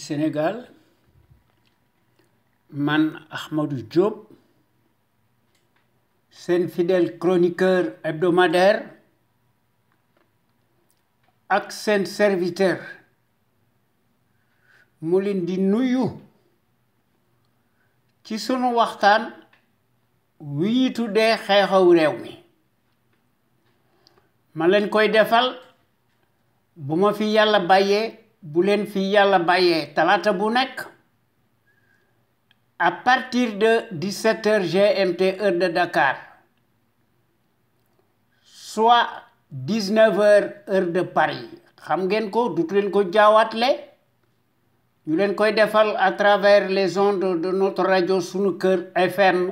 Sénégal man Ahmadou Diop seen fidèle chroniqueur hebdomadaire ak seen serviteur mu leen di nuyu ci sunu waxtaan wi tuddee xew-xewu réew mi ma leen koy defal bu ma fi yàlla bàyyee bu leen fi yàlla bàyyee talaata bu nekk à partir de 17h GMT heure de Dakar soit 19h heure de Paris xam ngeen ko dutu leen ko jaawatle ñu leen koy defal à travers les ondes de notre radio Sunu Kër FM,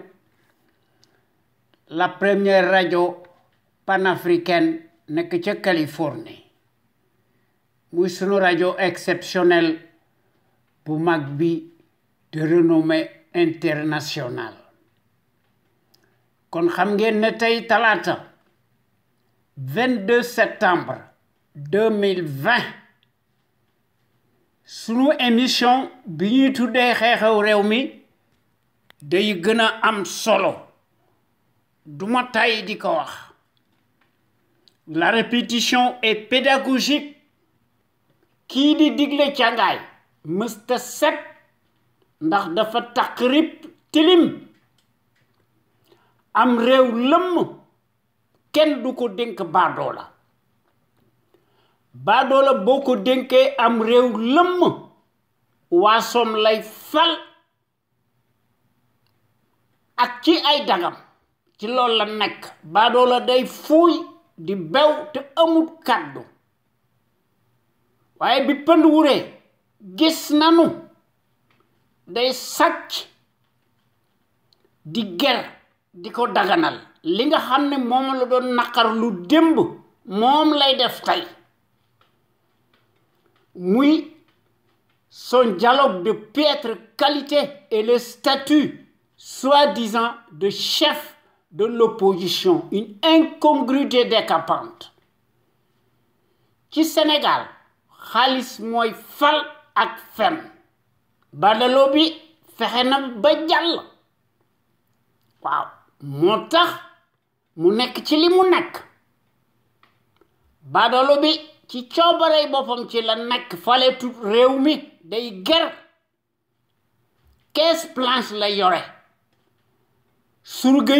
la première radio panafricaine nekk ca Californie muy sunu radio exceptionnel bu mag bi de renommée internationale. kon xam ngeen ne tey talaata 22 septembre 2020 sunu émission bi ñuy tuddee xew-xew réew mi day gën a am solo duma tay di ko wax. La répétition est pédagogique. Kii di digle càngaay mësta set ndax dafa taqrib tilim am réew lëmm kenn du ko dénk baadoola baadoola boo ko dénkee am réew lëmm waasoom lay fal ak ci ay dagam ci loolu la nekk baadoola day fuuy di bew te amul kàddu waaye bi pënd wuree gis nanu day sàcc di ger di ko daganal li nga xam ne moom la doon naqar lu démb moom lay def tey muy son dialogue de piètre qualité et le statut soi-disant de chef de l'opposition, une incongruité décapante. Ci Sénégal xaalis mooy fal ak fen badaloo bi fexe na ba jàll waaw moo tax mu nekk ci li mu nekk badaloo bi ci coobarey boppam ci la nekk fale tut réew mi day ger caisse blanche la yore surga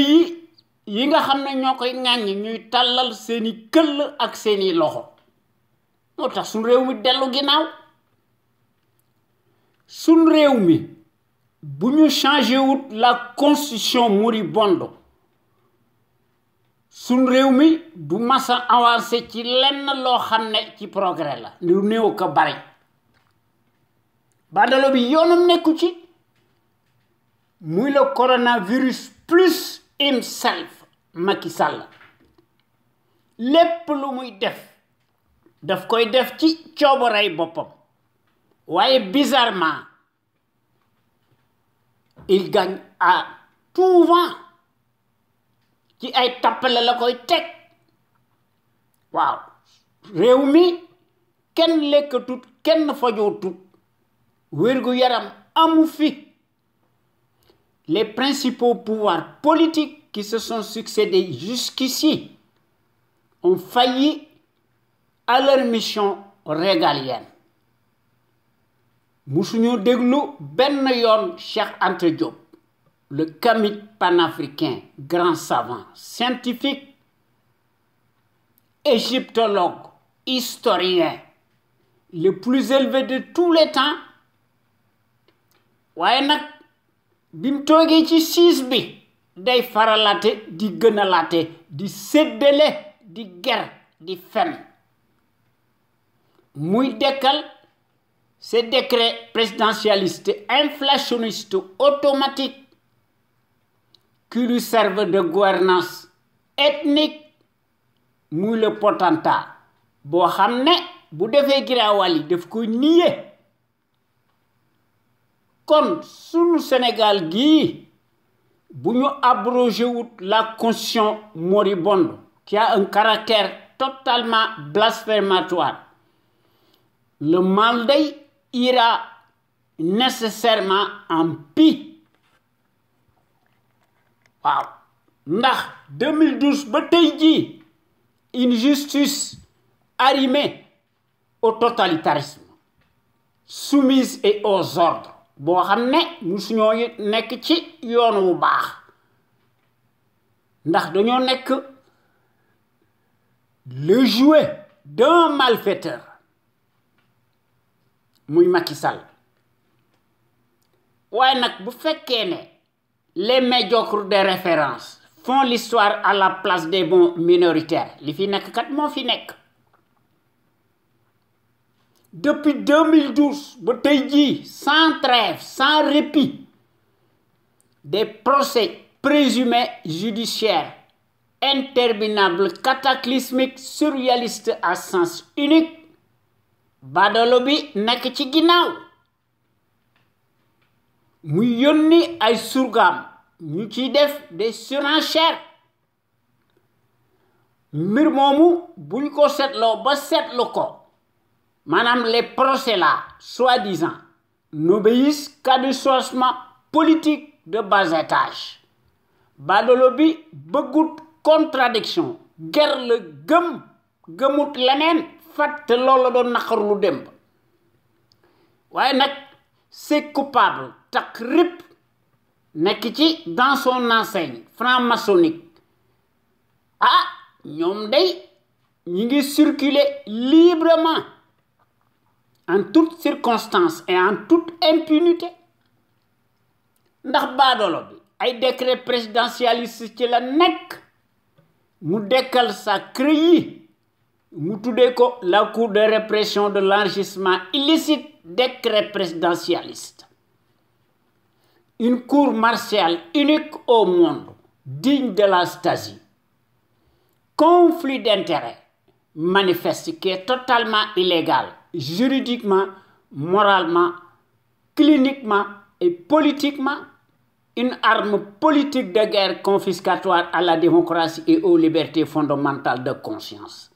yi nga xam ne ñoo koy ŋàññ ñuy tàllal seeni këll ak seeni loxo moo tax suñ réew mi dellu ginnaaw suñ réew mi bu ñu changé wut la constitution moribonde suñ réew mi du masa avancé ci lenn loo xam ne ci progrès la lu néew ko bari badalo bi yoonam nekku ci muy le coronavirus plus himself Macky Sall lépp lu muy daf koy def ci coobaray boppam waaye bizarrement il gagne à tout vent ci ay tappale la koy teg waaw réew mi kenn lekkatut kenn fajootut wérgu yaram amu fi. Les principaux pouvoirs politiques qui se sont succédés jusqu'ici ont failli à leur mission régalienne. musuñu déglu benn yoon Cheikh Anta Diop, le kamit panafricain, grand savant, scientifique, égyptologue, historien, le plus élevé de tous les temps. waaye nag bim toogee ci siis bi day faralaate di gënalaate di séddale di ger di fen muy dekkal ces décrets présidentialistes inflationnistes automatiques qui lui servent de gouvernance ethnique muy le potentat boo xam ne bu defee giraawal yi daf ko nié kon sunu Sénégal gii bu ñu abrogé wut la constitution moribonde qui a un caractère totalement blasphématoire le mal day ira nécessairement en pis. Waaw ndax 2012 ba tey jii une justice arrimée au totalitarisme soumise et aux ordres boo xam ne musuñoo nekk ci yoon wu baax ndax dañoo nekk le jouet d'un malfaiteur muy Macky Sall waaye nag bu fekkee ne les médiocres de référence font l'histoire à la place des bons minoritaires li fi nekk kat moo fi nekk depuis 2012 ba tey jii sans trêve sans répit des procès présumés judiciaires interminables cataclysmiques surréalistes à sens unique badolo bi nekk ci ginnaaw mu yónni ay surgaam ñu ciy def des surenchères mbir moomu buñ ko seetloo ba seetlu ko maanaam les procès là soi-disant n'obéissent qu'à du sourcement politique de bas étage badolo bi bëggut contradiction ger la gëmut leneen fàtte loolu la doon naqarlu démb waaye nag c'est coupable tak rip nekk ci dans son enseigne franc-maçonnique ah ñoom day ñi ngi circuler librement en toutes circonstances et en toute impunité ndax baadolo bi ay décret présidentialiste ci la nekk mu dekkal sa CREI mu tuddee ko la cour de répression de l'enrichissement illicite décret présidentialiste une cour martiale unique au monde digne de la Stasi conflit d'intérêts manifeste qui est totalement illégal juridiquement moralement cliniquement et politiquement une arme politique de guerre confiscatoire à la démocratie et aux libertés fondamentales de conscience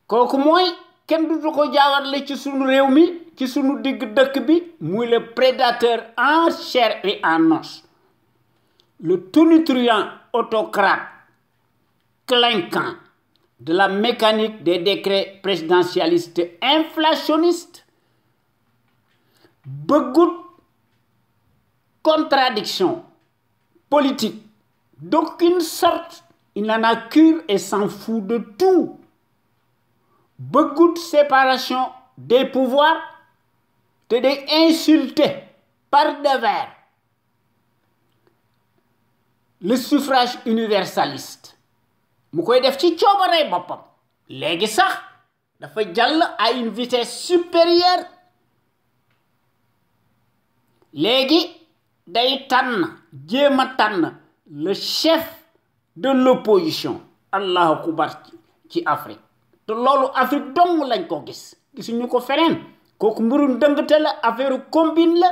kooku mooy kenn du ko jaawarle ci sunu réew mi ci sunu digg dëkk bi muy le prédateur en chair et en os le tonitruant autocrate clinquant de la mécanique des décrets présidentialistes inflationnistes bëggut contradiction politique d'aucune sorte il en a cure et s'en fout de tout bëggut séparation des pouvoirs te day insulter par devers le suffrage universaliste mu koy def ci coobaree boppam léegi sax dafa jàll à une vitesse supérieure léegi day tànn jéem a tànn le chef de l'opposition allahu akbar ci Afrique te loolu Afrique dong lañ ko gisuñu ko feneen kooku mbirum dëngte la affaire combine la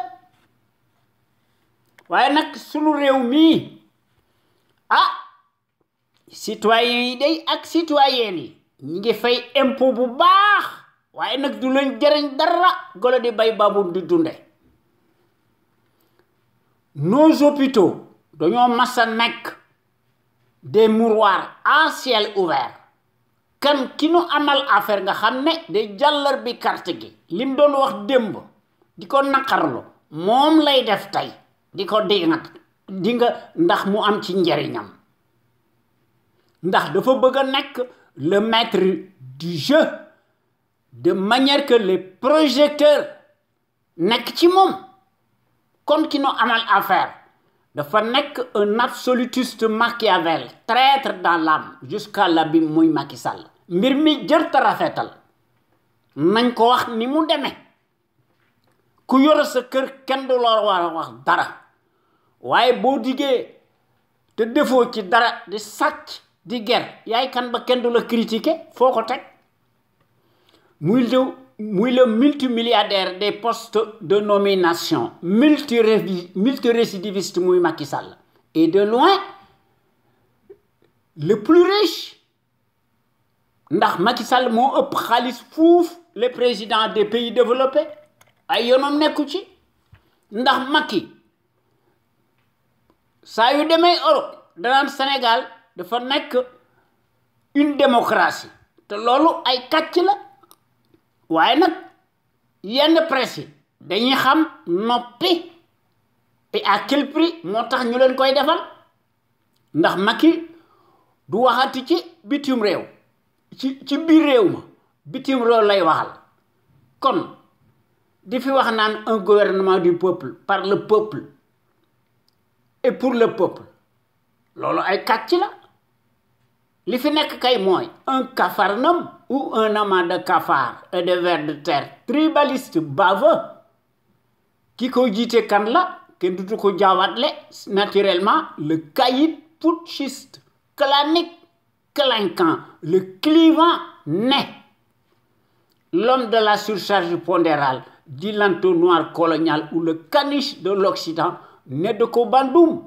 waaye nag sunu réew mii ah citoyens yi day ak citoyennes yi ñi ngi fay impôt bu baax waaye nag du leen jëriñ dara golo di bay babu di dunde nos hôpitaux dañoo masa nekk des mouroirs à ciel ouvert kan ki nu amal affaire nga xam ne day jàllar bi carte gi lim doon wax démb di ko naqarlu moom lay def tey di ko di nga ndax mu am ci njariñam ndax dafa bëgg a nekk le maître du jeu de manière que les projecteurs nekk ci moom kon ki nu amal affaire dafa nekk un absolutiste Machiavel traître dans l'âme jusqu'à l'abîme muy Macky Sall mbir mi jërta rafetal nañ ko wax ni mu demee ku yor sa kër kenn du la war a wax dara waaye boo diggee te defoo ci dara di sàcc di ger yaay kan ba kenn du la critiquer foo ko teg muy le multimilliardaire des postes de nomination multirécidiviste muy Macky Sall et de loin le plus riche ndax Macky Sall moo ëpp xaalis fuuf les présidents des pays développés ay yoonam nekku ci ndax Macky saa yu demee Europe danaan Sénégal dafa nekk une démocratie te loolu ay kàcc la waaye nag yenn presse yi dañuy xam noppi et à quel prix moo tax ñu leen koy defal ndax Macky du waxati ci bitim réew ci biir réew ma bitim réew lay waxal kon di fi wax naan un gouvernement du peuple par le peuple et pour le peuple loolu ay kàcc la li fi nekk kay mooy un capharnaüm ou un amas de cafards et de vers de terre tribaliste baveux ki ko jiite kan la kenn dutu ko jaawatle naturellement le caïd putschiste clanique clinquant le clivant né l'homme de la surcharge pondérale dit l'entonnoir colonial ou le caniche de l'Occident né de Kobandoum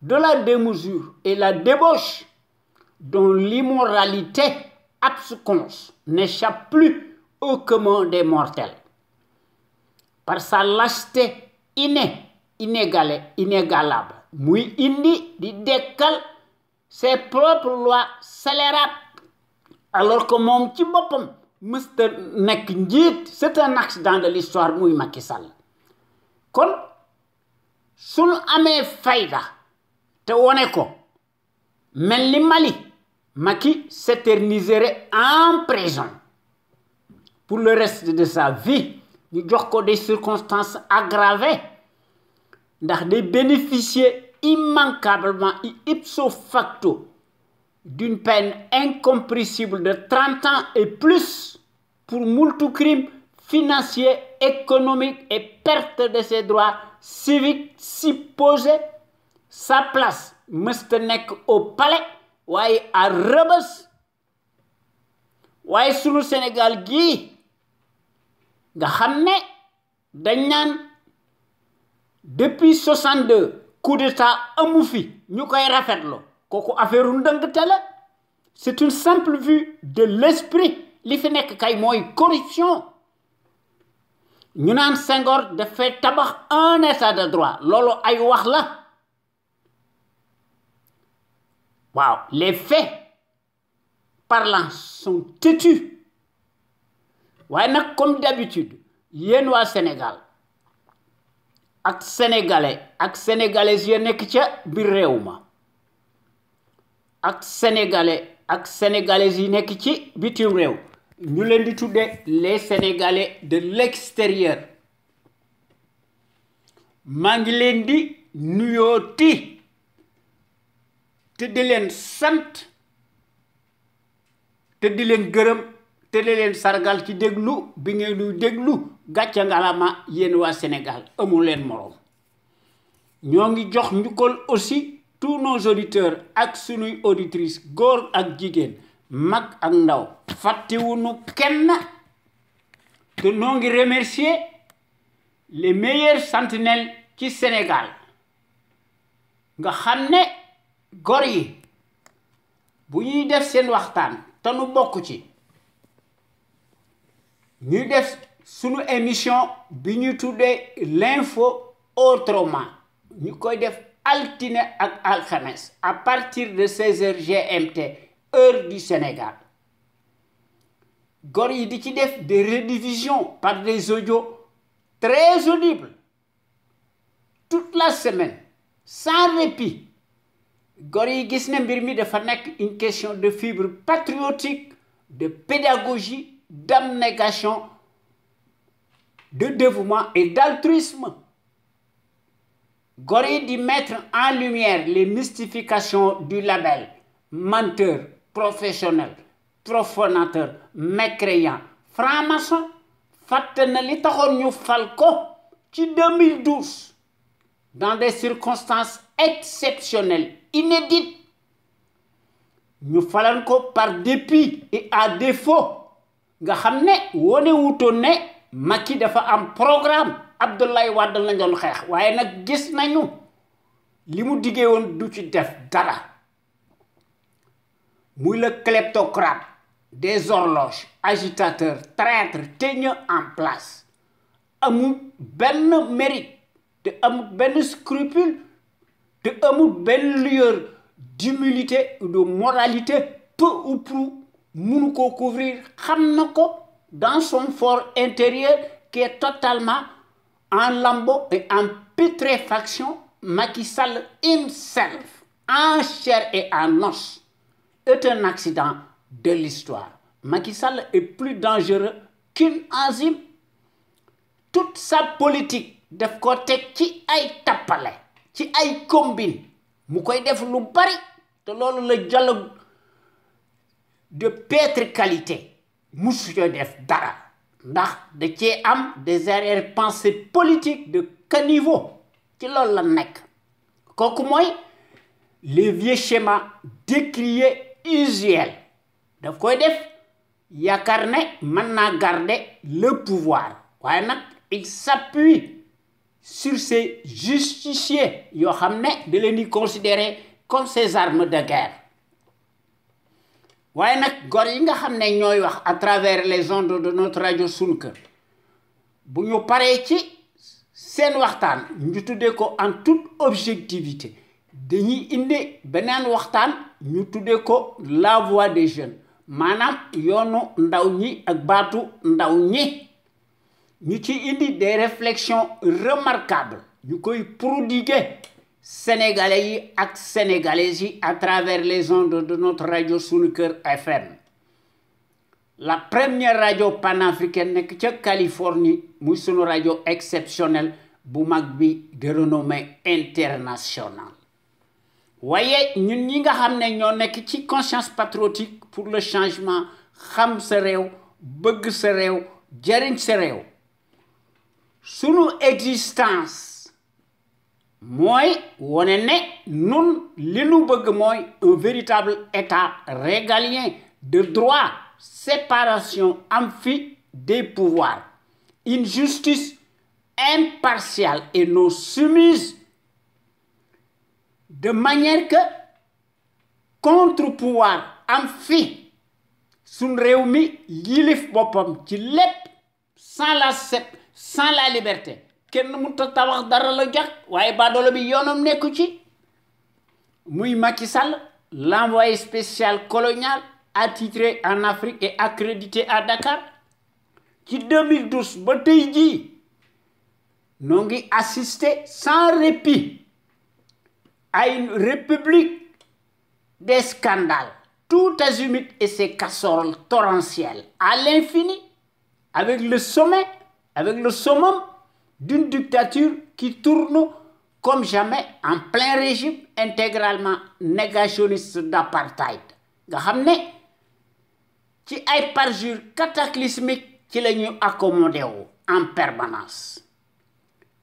de la démesure et la débauche dont l'immoralité absconse n'échappe plus au commun des mortels par sa lâcheté inégalable muy indi di dekkal ses propres lois scélérates alors que moom ci boppam mësta nekk njiit c'est un accident de l'histoire muy Macky Sall kon suñu amee fayda te wone ko mel ni Mali Macky s'éterniserait en prison pour le reste de sa vie ñu jox ko des circonstances aggravées ndax day bénéficier immanquablement et ipso facto d'une peine incompressible de 30 ans et plus pour moultu crime financier, économique et perte de ses droits civiques supposés. Sa place mësta nekk au palais waaye à Rebeuss waaye sunu Sénégal gii nga xam ne dañ naan depuis 62 coup d'état amu fi ñu koy rafetlo kooku affaire ndëngte la c'est une simple vue de l'esprit li fi nekk kay mooy corruption ñu naan Senghor dafay tabax un état de droit loolu ay wax la waaw les faits parlants sont têtus waaye nag comme d'habitude yéen waa Sénégal ak sénégalais ak sénégalaises yi nekk ca biir réew ma ak sénégalais ak sénégalaises yi nekk ci bitim réew ñu leen di tuddee les sénégalais de l'extérieur maa ngi leen di nuyooti te di leen sant te di leen gërëm te di leen sargal ci déglu bi ngeen di déglu gàcce ngalama yéen waa Sénégal amul leen moroom ñoo ngi jox njukkal aussi tous nos auditeurs ak sunuy auditrices góor ak jigéen mag ak ndaw fàttewuñu kenn te noo ngi remercier les meilleurs sentinelles ci Sénégal nga xam ne góor yi bu ñuy def seen waxtaan te nu bokk ci ñuy def sunu émission bi ñu tuddee l'info autrement ñu koy def altine ak alxames à partir de 16h GMT heure du Sénégal góor yi di ci def des rediffusions par des audios très audibles toute la semaine sans répit góor yi gis ne mbir mi dafa nekk une question de fibre patriotique de pédagogie d'abnégation de dévouement et d'altruisme góor yi di mettre en lumière les mystifications du label menteur professionnel profanateur mécréant franc-maçon fàtte na li taxoon ñu fal ko ci 2012 dans des circonstances exceptionnelles inédites ñu falan ko par dépit et à défaut nga xam ne wone wutoon ne Macky dafa am programme Abdoulaye Wade lañ doon xeex waaye nag gis nañu li mu diggee woon du ci def dara muy le kleptocrate des horloges agitateur traître tenu en place amul benn mérite te amul benn scrupule te amul benn lueur d'humilité ou de moralité peu ou prou mënu ko couvrir xam na ko dans son fort intérieur qui est totalement en lambeaux et en putréfaction. Macky Sall himself, en chair et en os, est un accident de l'histoire. Macky Sall est plus dangereux qu'une enzyme. Toute sa politique daf ko teg ci ay tappale ci ay combine mu koy def lu bari te loolu le dialogue de piètre qualité musu ko def dara ndax da cee am des arrière-pensées politiques de caniveau ci loolu la nekk kooku mooy les vieux schémas décriés usuels daf koy def yaakaar ne mën naa garder le pouvoir waaye nag il s'appuie sur ces justiciers yoo xam ne da leen di considérer comme ses armes de guerre waaye nag gor yi nga xam ne ñooy wax à travers les ondes de notre radio sunu kër bu ñu paree ci seen waxtaan ñu tuddee ko en toute objectivité dañuy indi beneen waxtaan ñu tuddee ko la voix des jeunes maanaam yoonu ndaw ñi ak baatu ndaw ñi ñu ci indi des réflexions remarquables ñu koy prodiguer sénégalais yi ak sénégalaises yi à travers les ondes de notre radio sunu kër FM la première radio panafricaine nekk ca Californie muy sunu radio exceptionnelle bu mag bi de renommée internationale waaye ñun ñi nga xam ne ñoo nekk ci conscience patriotique pour le changement xam sa réew bëgg sa réew jariñ sa réew sunu existence mooy wone ne nun li nu bëgg mooy un véritable état régalien de droit séparation amphi des pouvoirs une justice impartiale et non soumise de manière que contre-pouvoir am fi suñ réew mi yilif boppam ci lépp sans la liberté kenn mënut a tabax dara la jot waaye baadoolo bi yoonam nekku ci muy Macky Sall l'envoyé spécial colonial attitré en Afrique et accrédité à Dakar ci 2012 ba tey jii noo ngi assister sans répit à une république des scandales tout azimut et ses casseroles torrentielles à l'infini avec le summum d'une dictature qui tourne comme jamais en plein régime intégralement négationniste d'apartheid nga xam ne ci ay parjures cataclysmiques ci la ñuy accommodé wu en permanence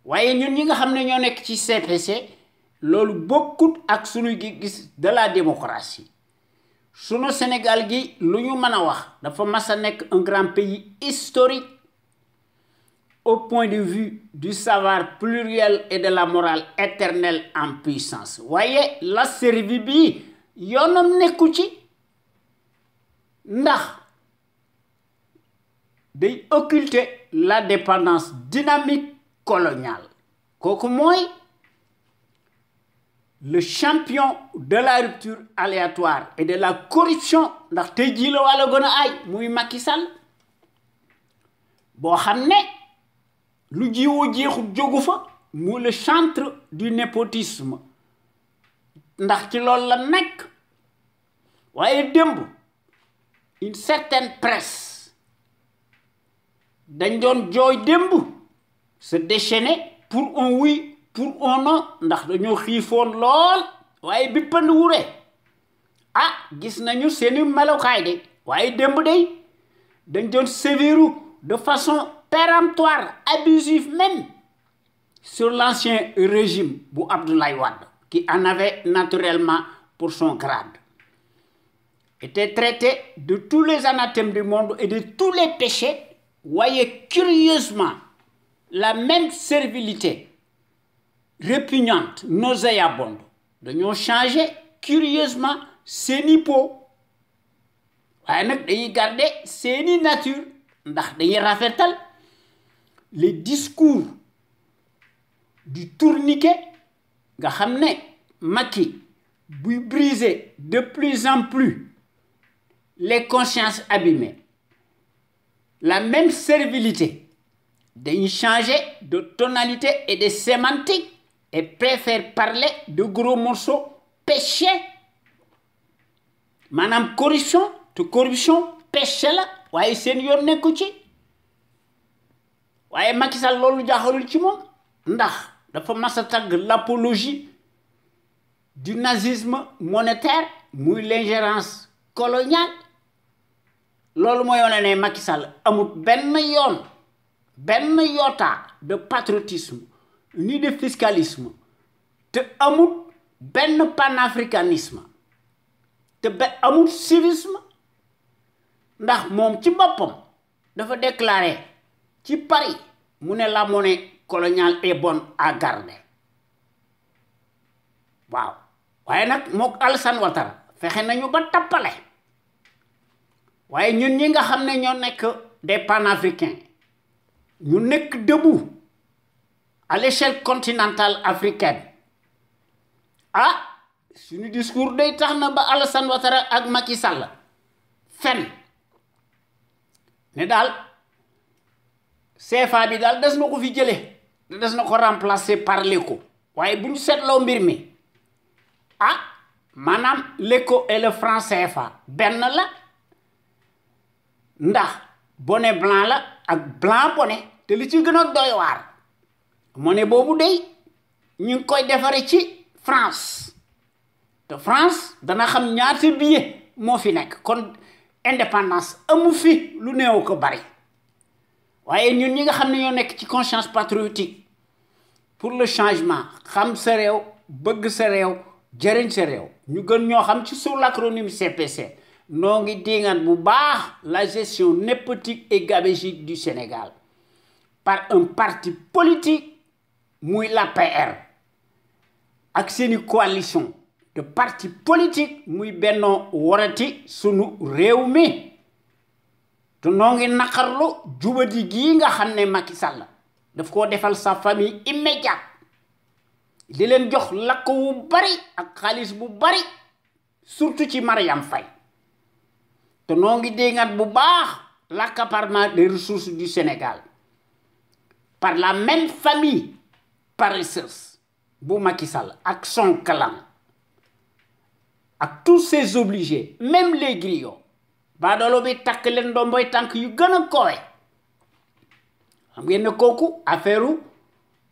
waaye ñun ñi nga xam ne ñoo nekk ci CPC loolu bokkut ak sunu gis de la démocratie sunu Sénégal gi lu ñu mën a wax dafa mas a nekk un grand pays historique au point de vue du savoir pluriel et de la morale éternelle en puissance waaye la servi bi yoonam nekku ci ndax day occulter la dépendance dynamique coloniale kooku mooy le champion de la rupture aléatoire et de la corruption ndax tey jii la wàlla gën a ay muy Macky Sall boo xam ne lu jiwoo jeexut jógu fa mu le chantre du népotisme ndax ci loolu la nekk waaye démb une certaine presse dañ doon jooy démb se déchaîner pour un oui pour un non ndax dañoo xiifoon lool waaye bi pënd wure gis nañu seeni melokaay de waaye démb day dañ doon séviru de façon péremptoire abusive même sur l'ancien régime bu Abdoulaye Wade qui en avait naturellement pour son grade était traité de tous les anathèmes du monde et de tous les péchés voyez curieusement la même servilité répugnante nauséabonde dañoo changé curieusement seeni peau waaye nag dañuy garder seeni nature ndax dañuy rafetal les discours du tourniquet nga xam ne Macky buy briser de plus en plus les consciences abîmées la même servilité dañuy changer de tonalité et de sémantique et préfère parler de gros morceaux péchés maanaam corruption te corruption péché la waaye seen yoon nekku ci waaye Macky Sall loolu jaaxalul ci moom ndax dafa mas a tagg l'apologie du nazisme monétaire muy l'ingérence coloniale loolu mooy wane ne Macky Sall amul benn yoota de patriotisme ni de fiscalisme te amul benn panafricanisme te amul civisme ndax moom ci boppam dafa déclarer ci Paris mu ne la monnaie coloniale est bonne à garder waaw waaye nag mook Alassane Ouattara fexe nañu ba tappale waaye ñun ñi nga xam ne ñoo nekk des panafricains ñu nekk debout à l'échelle continentale africaine suñu discours day tax na ba Alassane Ouattara ak Macky Sall fen ne daal CFA bi daal des na ko fi jële des na ko remplacer par l'éco waaye bu ñu seetloo mbir mi maanaam l'éco et le franc CFA benn la ndax bonnet blanc la ak blanc bonnet te li ci gën a doy waar monnaie boobu day ñu ngi koy defare ci France te France dana xam ñaata billet moo fi nekk kon indépendance amu fi lu néew ko bari waaye ñun ñi nga xam ne ñoo nekk ci conscience patriotique pour le changement xam sa réew bëgg sa réew jëriñ sa réew ñu gën ñoo xam ci sous l'acronyme CPC noo ngi dingat bu baax la gestion népotique et gabégique du Sénégal par un parti politique muy l'APR ak seeni coalition de parti politique muy Benno Warati Sunu Réew mi te noo ngi naqarlu jubadi gii nga xam ne Macky Sall daf koo defal sa famille immédiate di leen jox lakk wu bari ak xaalis bu bari surtout ci Mariam Faye te noo ngi déngat bu baax l'accaparement des ressources du Sénégal par la même famille paresseuse bu Macky Sall ak son clan ak tous ses obligés même les griots baadoolo bi takk leen ndomboy tànk yu gën a kowe xam ngeen ne kooku affaire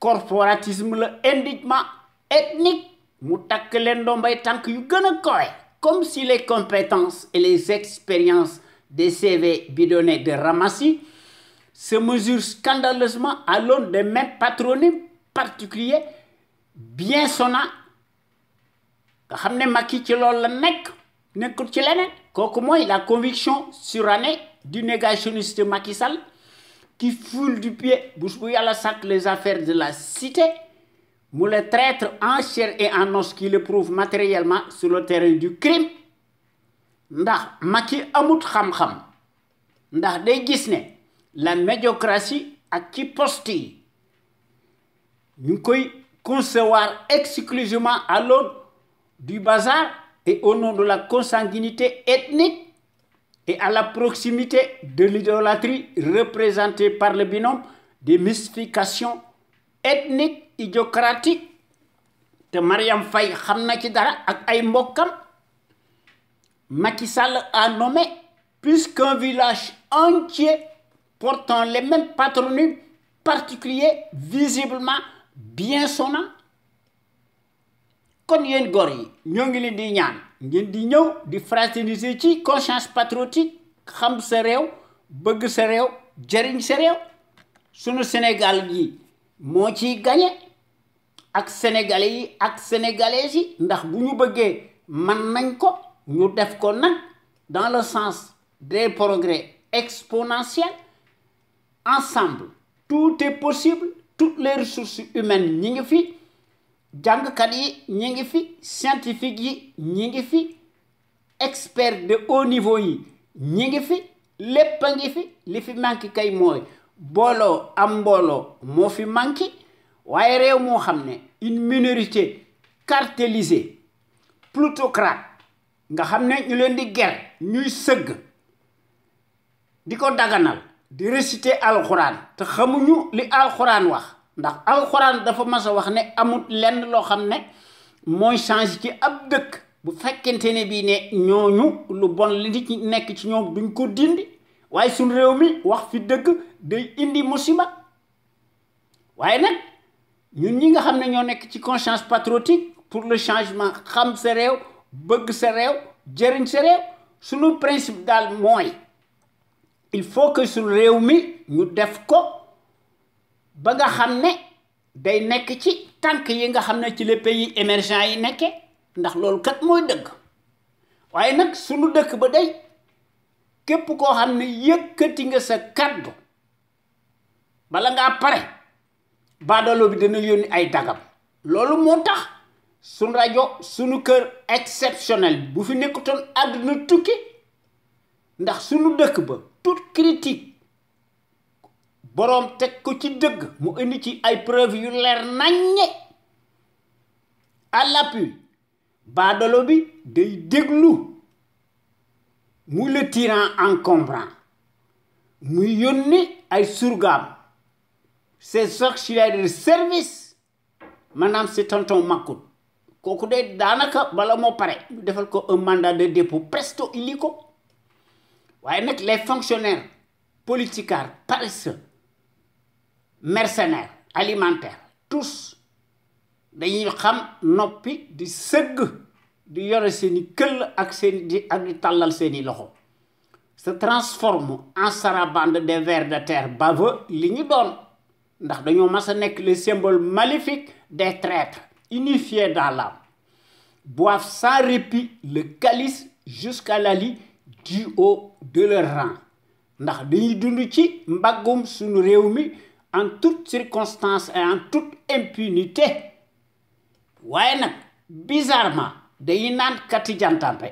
corporatisme la indignement ethnique mu takk leen ndomboy tànk yu gën a kowe comme si les compétences et les expériences des CV bidonnés de Ramassi se mesurent scandaleusement à l'aune des mêmes patronymes particuliers bien sonnants nga xam ne Macky ci loolu la nekkul ci leneen kooku mooy la conviction surannée du négationniste Macky Sall qui foule du pied bés bu yàlla sàkk les affaires de la cité mu le traître en chair et en os qui le prouve matériellement sur le terrain du crime ndax Macky amut xam-xam ndax day gis ne la médiocratie ak ci poste yi ñu ngi koy concevoir exclusivement à l'aune du bazar et au nom de la consanguinité ethnique et à la proximité de l'idolâtrie représentée par le binôme des mystifications ethniques idiocratiques te Mariam Faye xam na ci dara ak ay mbokkam Macky Sall a nommé plus qu'un village entier portant les mêmes patronymes particuliers visiblement bien sonnants kon yéen góor yi ñoo ngi leen di ñaan ngeen di ñëw di fraterniser ci conscience patriotique xam sa réew bëgg sa réew jëriñ sa réew sunu Sénégal gi moo ciy gañe ak sénégalais yi ak sénégalaises yi ndax bu ñu bëggee mën nañ ko ñu def ko nag dans le sens des progrès exponentiels ensemble tout est possible toutes les ressources humaines ñi ngi fi jàngkat yi ñi ngi fi scientifique yi ñi ngi fi expert de haut niveau yi ñi ngi fi lépp a ngi fi li fi manqué kay mooy booloo am mbooloo moo fi manqué waaye réew moo xam ne une minorité cartélisée plutocrate nga xam ne ñu leen di ger ñuy sëgg di ko daganal di réciter alxuraan te xamuñu li alxuraan wax ndax alxuraan dafa mas a wax ne amut lenn loo xam ne mooy change ci ab dëkk bu fekkente ne bii ne ñooñu lu bon li ci nekk ci ñoom duñ ko dindi waaye suñ réew mi wax fi dëgg day indi musiba waaye nag ñun ñi nga xam ne ñoo nekk ci conscience patriotique pour le changement xam sa réew bëgg sa réew jëriñ sa réew suñu principe daal mooy il faut que suñu réew mi ñu def ko ba nga xam ne day nekk ci tànk yi nga xam ne ci les pays émergents yi nekke ndax loolu kat mooy dëgg waaye nag suñu dëkk ba day képp koo xam ne yëkkati nga sa kàddu bala ngaa pare baadoolo bi dana yónni ay dagam loolu moo tax suñu rajo suñu kër exceptionnel bu fi nekkutoon àdduna tukki ndax suñu dëkk ba toute critique boroom teg ko ci dëgg mu indi ci ay preuve yu leer naññe à l'appui baadoolo bi day déglu muy le tyran encombrant muy yónni ay surgaam ses auxiliaires de service maanaam c'est tonton Macoute kooku de daanaka bala moo pare ñu defal ko un mandat de dépôt presto illico waaye nag les fonctionnaires politicards paresseux mercenaires alimentaires tous dañuy xam noppi di sëgg di yore seeni këll ak di tàllal seeni loxo se transforme en sarabande des vers de terre baveux li ñu doon ndax dañoo mas a nekk les symboles maléfiques des traîtres unifiés dans l'âme boivent sans répit le calice jusqu'à la lie du haut de leur rang ndax dañuy dund ci mbaggum suñu réew mi en toutes circonstances et en toute impunité waaye nag bizarrement dañuy naan kati jantampe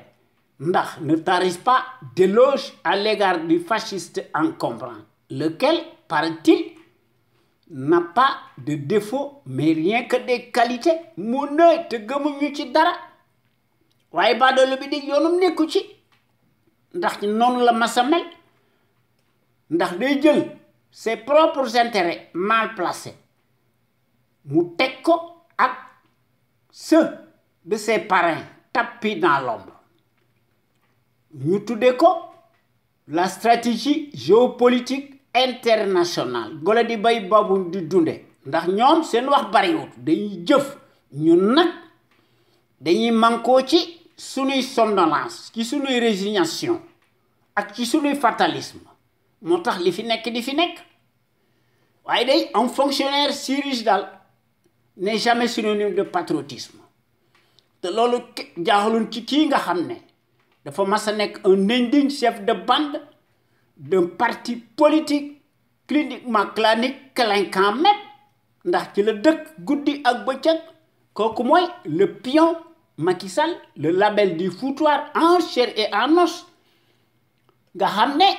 ndax ne tarisse pas d'éloge à l'égard du fasciste encombrant lequel paraît-il n'a pas de défaut mais rien que des qualités mu nëy te gëmuñu ci dara waaye baadoolo bi di yoonum nekku ci ndax noonu la masa mel ndax day jël ses propres intérêts mal placés mu teg ko ak ceux de ses parrains tapis dans l'ombre ñu tuddee ko la stratégie géopolitique internationale gole di bay babu di dunde ndax ñoom seen wax bariwut dañuy jëf ñun nag dañuy mànkoo ci sunuy somnolence ci sunuy résignation ak ci sunuy fatalisme moo tax li fi nekk di fi nekk waaye day un fonctionnaire si riche daal n'est jamais synonyme de patriotisme te loolu jaaxalun ci kii nga xam ne dafa mas a nekk un indigne chef de bande d'un parti politique cliniquement clanique clinquant même ndax ci la dëkk guddi ak bëccëg kooku mooy le pion Macky Sall le label du foutoir en chair et en os nga xam ne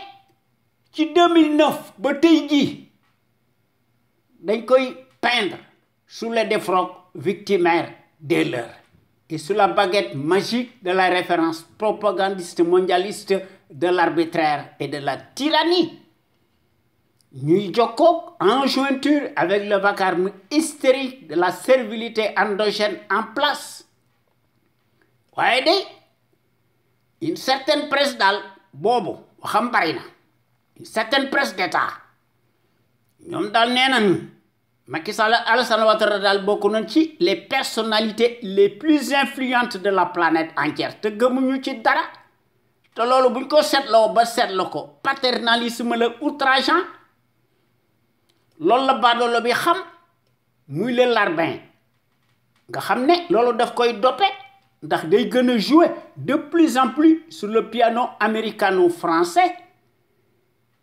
ci 2009 ba tey jii dañ koy peindre sous les défroques victimaires des leurs et sous la baguette magique de la référence propagandiste mondialiste de l'arbitraire et de la tyrannie ñuy jokkoo en jointure avec le vacarme hystérique de la servilité endogène en place waaye de une certaine presse daal boobu waxam bari na une certaine presse d'État ñoom daal nee nañu Macky Sall Alassane Ouattara daal bokk nañ ci les personnalités les plus influentes de la planète entière te gëmuñu ci dara te loolu buñ ko seetloo ba seetla ko paternalisme la outrageant loolu la baadoolo bi xam muy le larbin nga xam ne loolu daf koy doppe ndax day gën a jouer de plus en plus sur le piano américano-français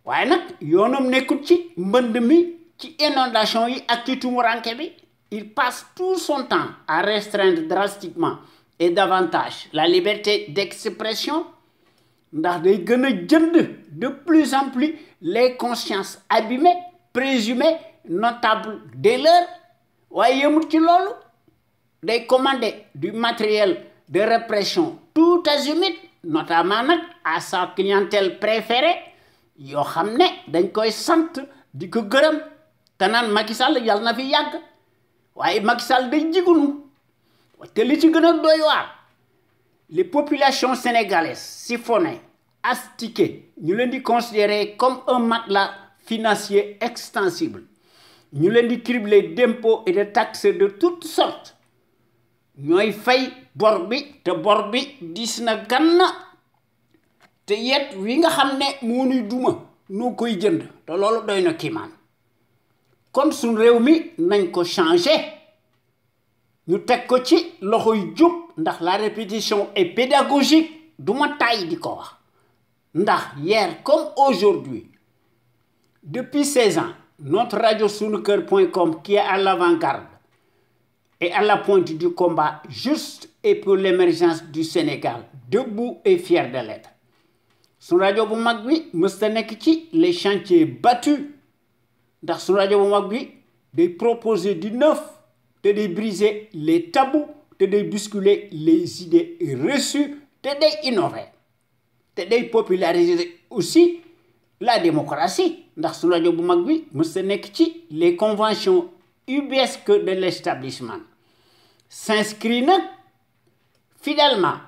waaye nag yoonam nekkul ci mbënd mi ci inondation yi ak ci tumuranke bi il passe tout son temps à restreindre drastiquement et davantage la liberté d'expression ndax day gën a jënd de plus en plus les consciences abîmées présumées notables des leurs waaye yëmut ci loolu day commander du matériel de répression tout azimut notamment nag à sa clientèle préférée yoo xam ne dañ koy sant di ko gërëm te naan Macky Sall yàlla na fi yàgg waaye Macky Sall day jigunu te li ci gën a doy waar les populations sénégalaises siphonnées astiquées ñu leen di considérer comme un matelas financier extensible ñu leen di cribler d'impôts et de taxes de toutes sortes ñooy fay bor bi te bor bi dis na ganna te yet wi nga xam ne moo nuy duma noo koy jënd te loolu doy na kiimaan kon suñ réew mi nañ ko changer ñu teg ko ci loxoy jub ndax la répétition est pédagogique du ma tàyyi di ko wax ndax hier comme aujourd'hui depuis 16 ans notre radio sunuker.com qui est à l'avant-garde et à la pointe du combat juste et pour l'émergence du Sénégal debout et fier de l'être sunu rajo bu mag bi mësta nekk ci les chantiers battus ndax sunu rajo bu mag bi day proposer du neuf te day briser les tabous te day bousculer les idées reçues te day innover te day populariser aussi la démocratie ndax sunu rajo bu mag bi mësta nekk ci les conventions ubuesques de l'établissement s'inscrit nag fidèlement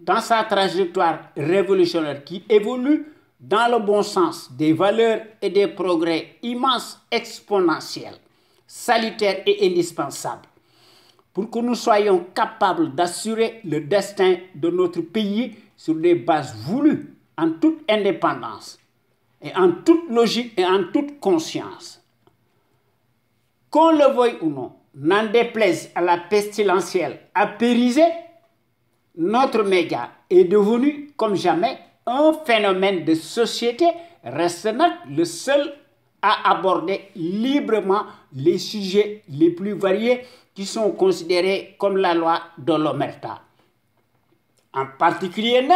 dans sa trajectoire révolutionnaire qui évolue dans le bon sens des valeurs et des progrès immenses, exponentiels, salutaires et indispensables, pour que nous soyons capables d'assurer le destin de notre pays sur des bases voulues, en toute indépendance, et en toute logique et en toute conscience. Qu'on le veuille ou non, n'en déplaise à la pestilentielle apérisée, notre média est devenu, comme jamais, un phénomène de société, reste le seul à aborder librement les sujets les plus variés qui sont considérés comme la loi de l'omerta. En particulier,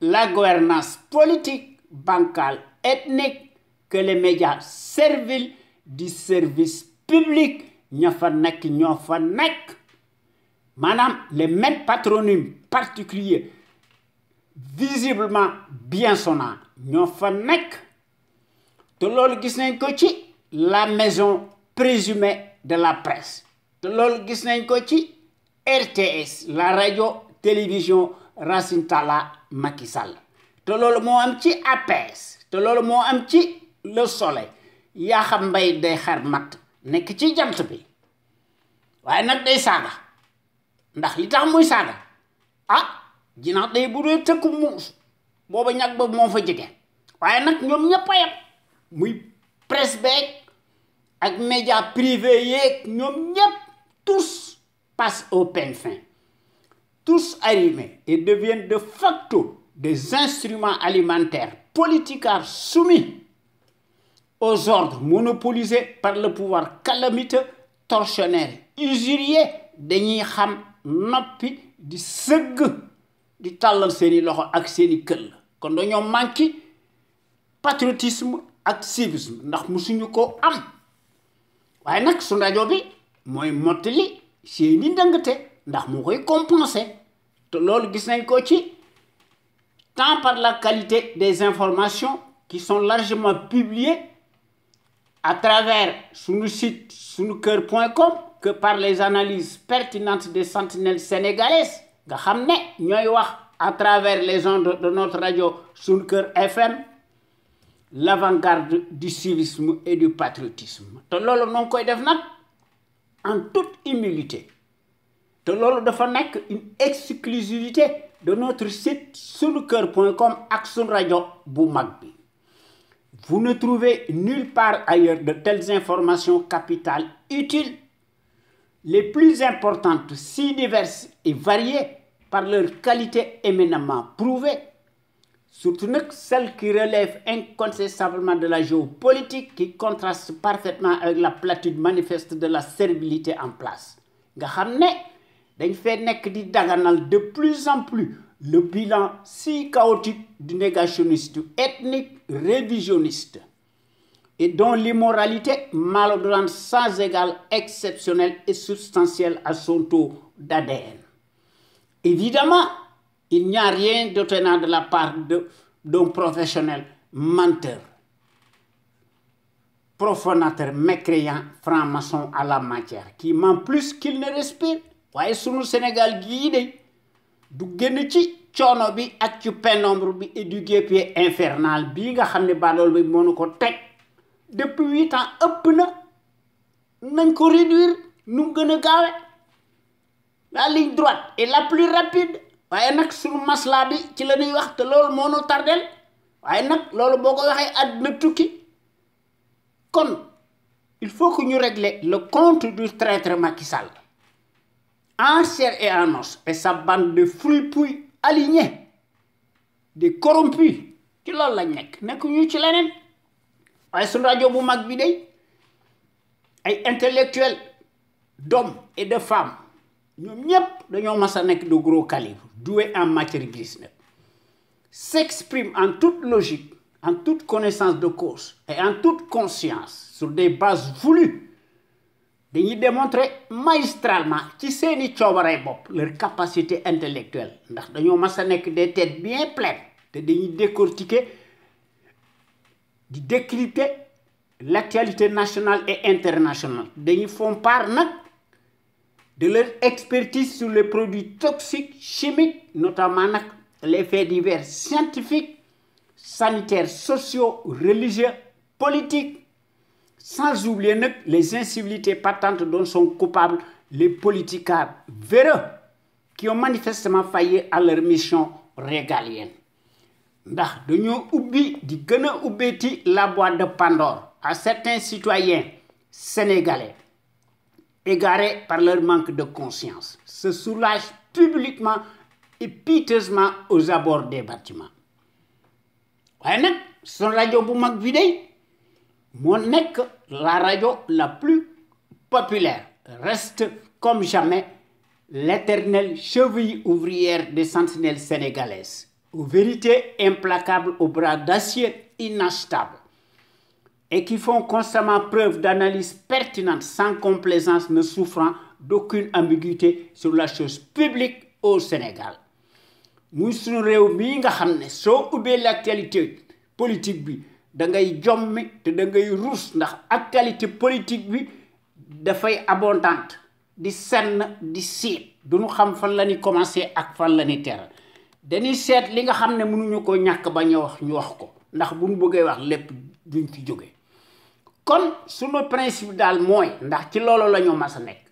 la gouvernance politique, bancale, ethnique, que les médias serviles du service public, Madame, les mêmes patronymes particuliers, visiblement bien sonnants, ñoo fa nekk te loolu gis nañ ko ci la maison présumée de la presse te loolu gis nañ ko ci RTS la radio télévision Racine Talla Macky Sall te loolu moo am ci APS te loolu moo am ci Le Soleil yaa xam mbay day xar mat nekk ci jant bi waaye nag day saaga ndax li tax muy saaga jinax day bu dee tëkku muus booba ñag ba moo fa jege waaye nag ñoom ñëpp a yem muy presse beeg ak média privé yeeg ñoom ñëpp tous passent au peigne fin tous arrimés et deviennent de facto des instruments alimentaires politicards soumis aux ordres monopolisés par le pouvoir calamiteux tortionnaire usurier dañuy xam noppi di sëgg di tàllal seeni loxo ak seeni këll kon dañoo manqué patriotisme ak civisme ndax musuñu ko am waaye nag su rajo bi mooy mottali seeni ndëngte ndax mu koy compenser te loolu gis nañ ko ci tant par la qualité des informations qui sont largement publiées à travers sunu site sunuker.com que par les analyses pertinentes des sentinelles sénégalaises nga xam ne ñooy wax à travers les ondes de notre radio Sunuker FM l'avant-garde du civisme et du patriotisme te loolu noo koy def nag en toute humilité te loolu dafa nekk une exclusivité de notre site sunuker.com ak sunu rajo bu mag bi. Vous ne trouvez nulle part ailleurs de telles informations capitales utiles, les plus importantes, si diverses et variées par leur qualité éminemment prouvée, surtout celles qui relèvent incontestablement de la géopolitique qui contraste parfaitement avec la platitude manifeste de la servilité en place. Nga xam ne dañ fee nekk di daganal de plus en plus le bilan si chaotique du négationniste ethnique révisionniste et dont l'immoralité malodorante sans égal, exceptionnelle et substantielle à son taux d'ADN. Évidemment, il n'y a rien d'étonnant de la part d'un professionnel menteur, profanateur, mécréant, franc-maçon à la matière, qui ment plus qu'il ne respire. Waaye sunu Sénégal gii de du génn ci coono bi ak ci pénombre bi et du guêpier infernal bii nga xam ne baadool bi mënu ko teg depuis 8 ans ëpp na nañ ko réduire nu mu gën a gaawe la ligne droite est la plus rapide waaye nag sunu masla bi ci la ñuy wax te loolu moo nu tardel waaye nag loolu boo ko waxee àdduna tukki kon il faut que ñu régler le compte du traître Macky Sall en chair et en os et sa bande de fripouilles alignés des corrompus ci loolu lañ nekk ñu ci leneen waaye suñu rajo bu mag bi day ay intellectuels d'hommes et de femmes ñoom ñépp dañoo mas a nekk de gros calibre doués en matière grise nag s'expriment en toute logique, en toute connaissance de cause et en toute conscience sur des bases voulues. Dañuy démontrer magistralement ci seeni coobarey bopp leur capacité intellectuelle ndax dañoo mas a nekk des têtes bien pleines te dañuy décortiquer di décrypter l'actualité nationale et internationale dañuy font part nag de leur expertise sur les produits toxiques chimiques notamment nag les faits divers scientifiques sanitaires sociaux religieux politiques sans oublier les incivilités patentes dont sont coupables les politicards véreux qui ont manifestement failli à leur mission régalienne. Ndax dañoo ubbi di gën a ubbeeti la boîte de Pandore à certains citoyens sénégalais égarés par leur manque de conscience, se soulagent publiquement et piteusement aux abords des bâtiments. waaye nag son rajo bu mag bi day moo nekk la radio la plus populaire, reste comme jamais l'éternelle cheville ouvrière des sentinelles sénégalaises, aux vérités implacables aux bras d'acier inachetables, et qui font constamment preuve d'analyse pertinente sans complaisance ne souffrant d'aucune ambiguïté sur la chose publique au Sénégal. muy sunu réew mii nga xam ne soo ubbee l'actualité politique bi da ngay jommi te da ngay ruus ndax actualité politique bi dafay abondante di senn di siit duñu xam fan la ñuy commencé ak fan la ñuy teral dañuy seet li nga xam ne mënuñu ko ñàkk bañ a wax ñu wax ko ndax bu ñu bëggee wax lépp duñ fi jógee kon sunu principe daal mooy ndax ci loolu la ñu mas a nekk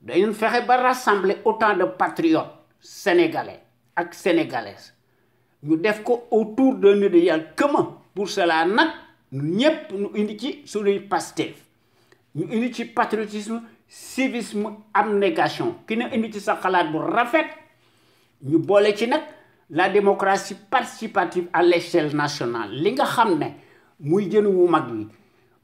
dañu fexe ba rassembler autant de patriotes sénégalais ak sénégalaises ñu def ko autour d'un idéal commun. Pour cela nag ñu ñépp ñu indi ci suñuy Pastef ñu indi ci patriotisme civisme abnégation ki ne indi ci sa xalaat bu rafet ñu boole ci nag la démocratie participative à l'échelle nationale li nga xam ne muy jën wu mag wi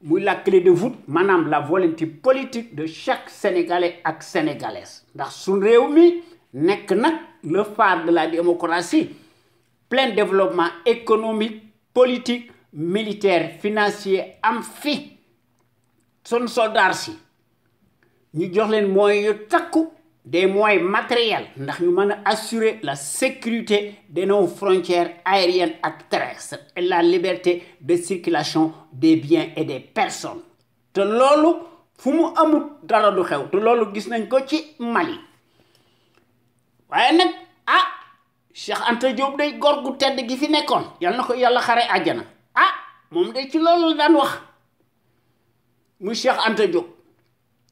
muy la clé de voûte maanaam la volonté politique de chaque sénégalais ak sénégalaise ndax suñ réew mi nekk nag le phare de la démocratie plein développement économique politique militaire financier am fi son soldats si ñu jox leen moyens yu takku des moyens matériels ndax ñu mën a assurer la sécurité de nos frontières aériennes ak terrestres et la liberté de circulation des biens et des personnes te loolu fu mu amul dara du xew te loolu gis nañ ko ci Mali waaye nag Cheikh Anta Diop day góor gu tedd gi fi nekkoon yal na ko yàlla xare àjjana moom day ci loolu la daan wax muy Cheikh Anta Diop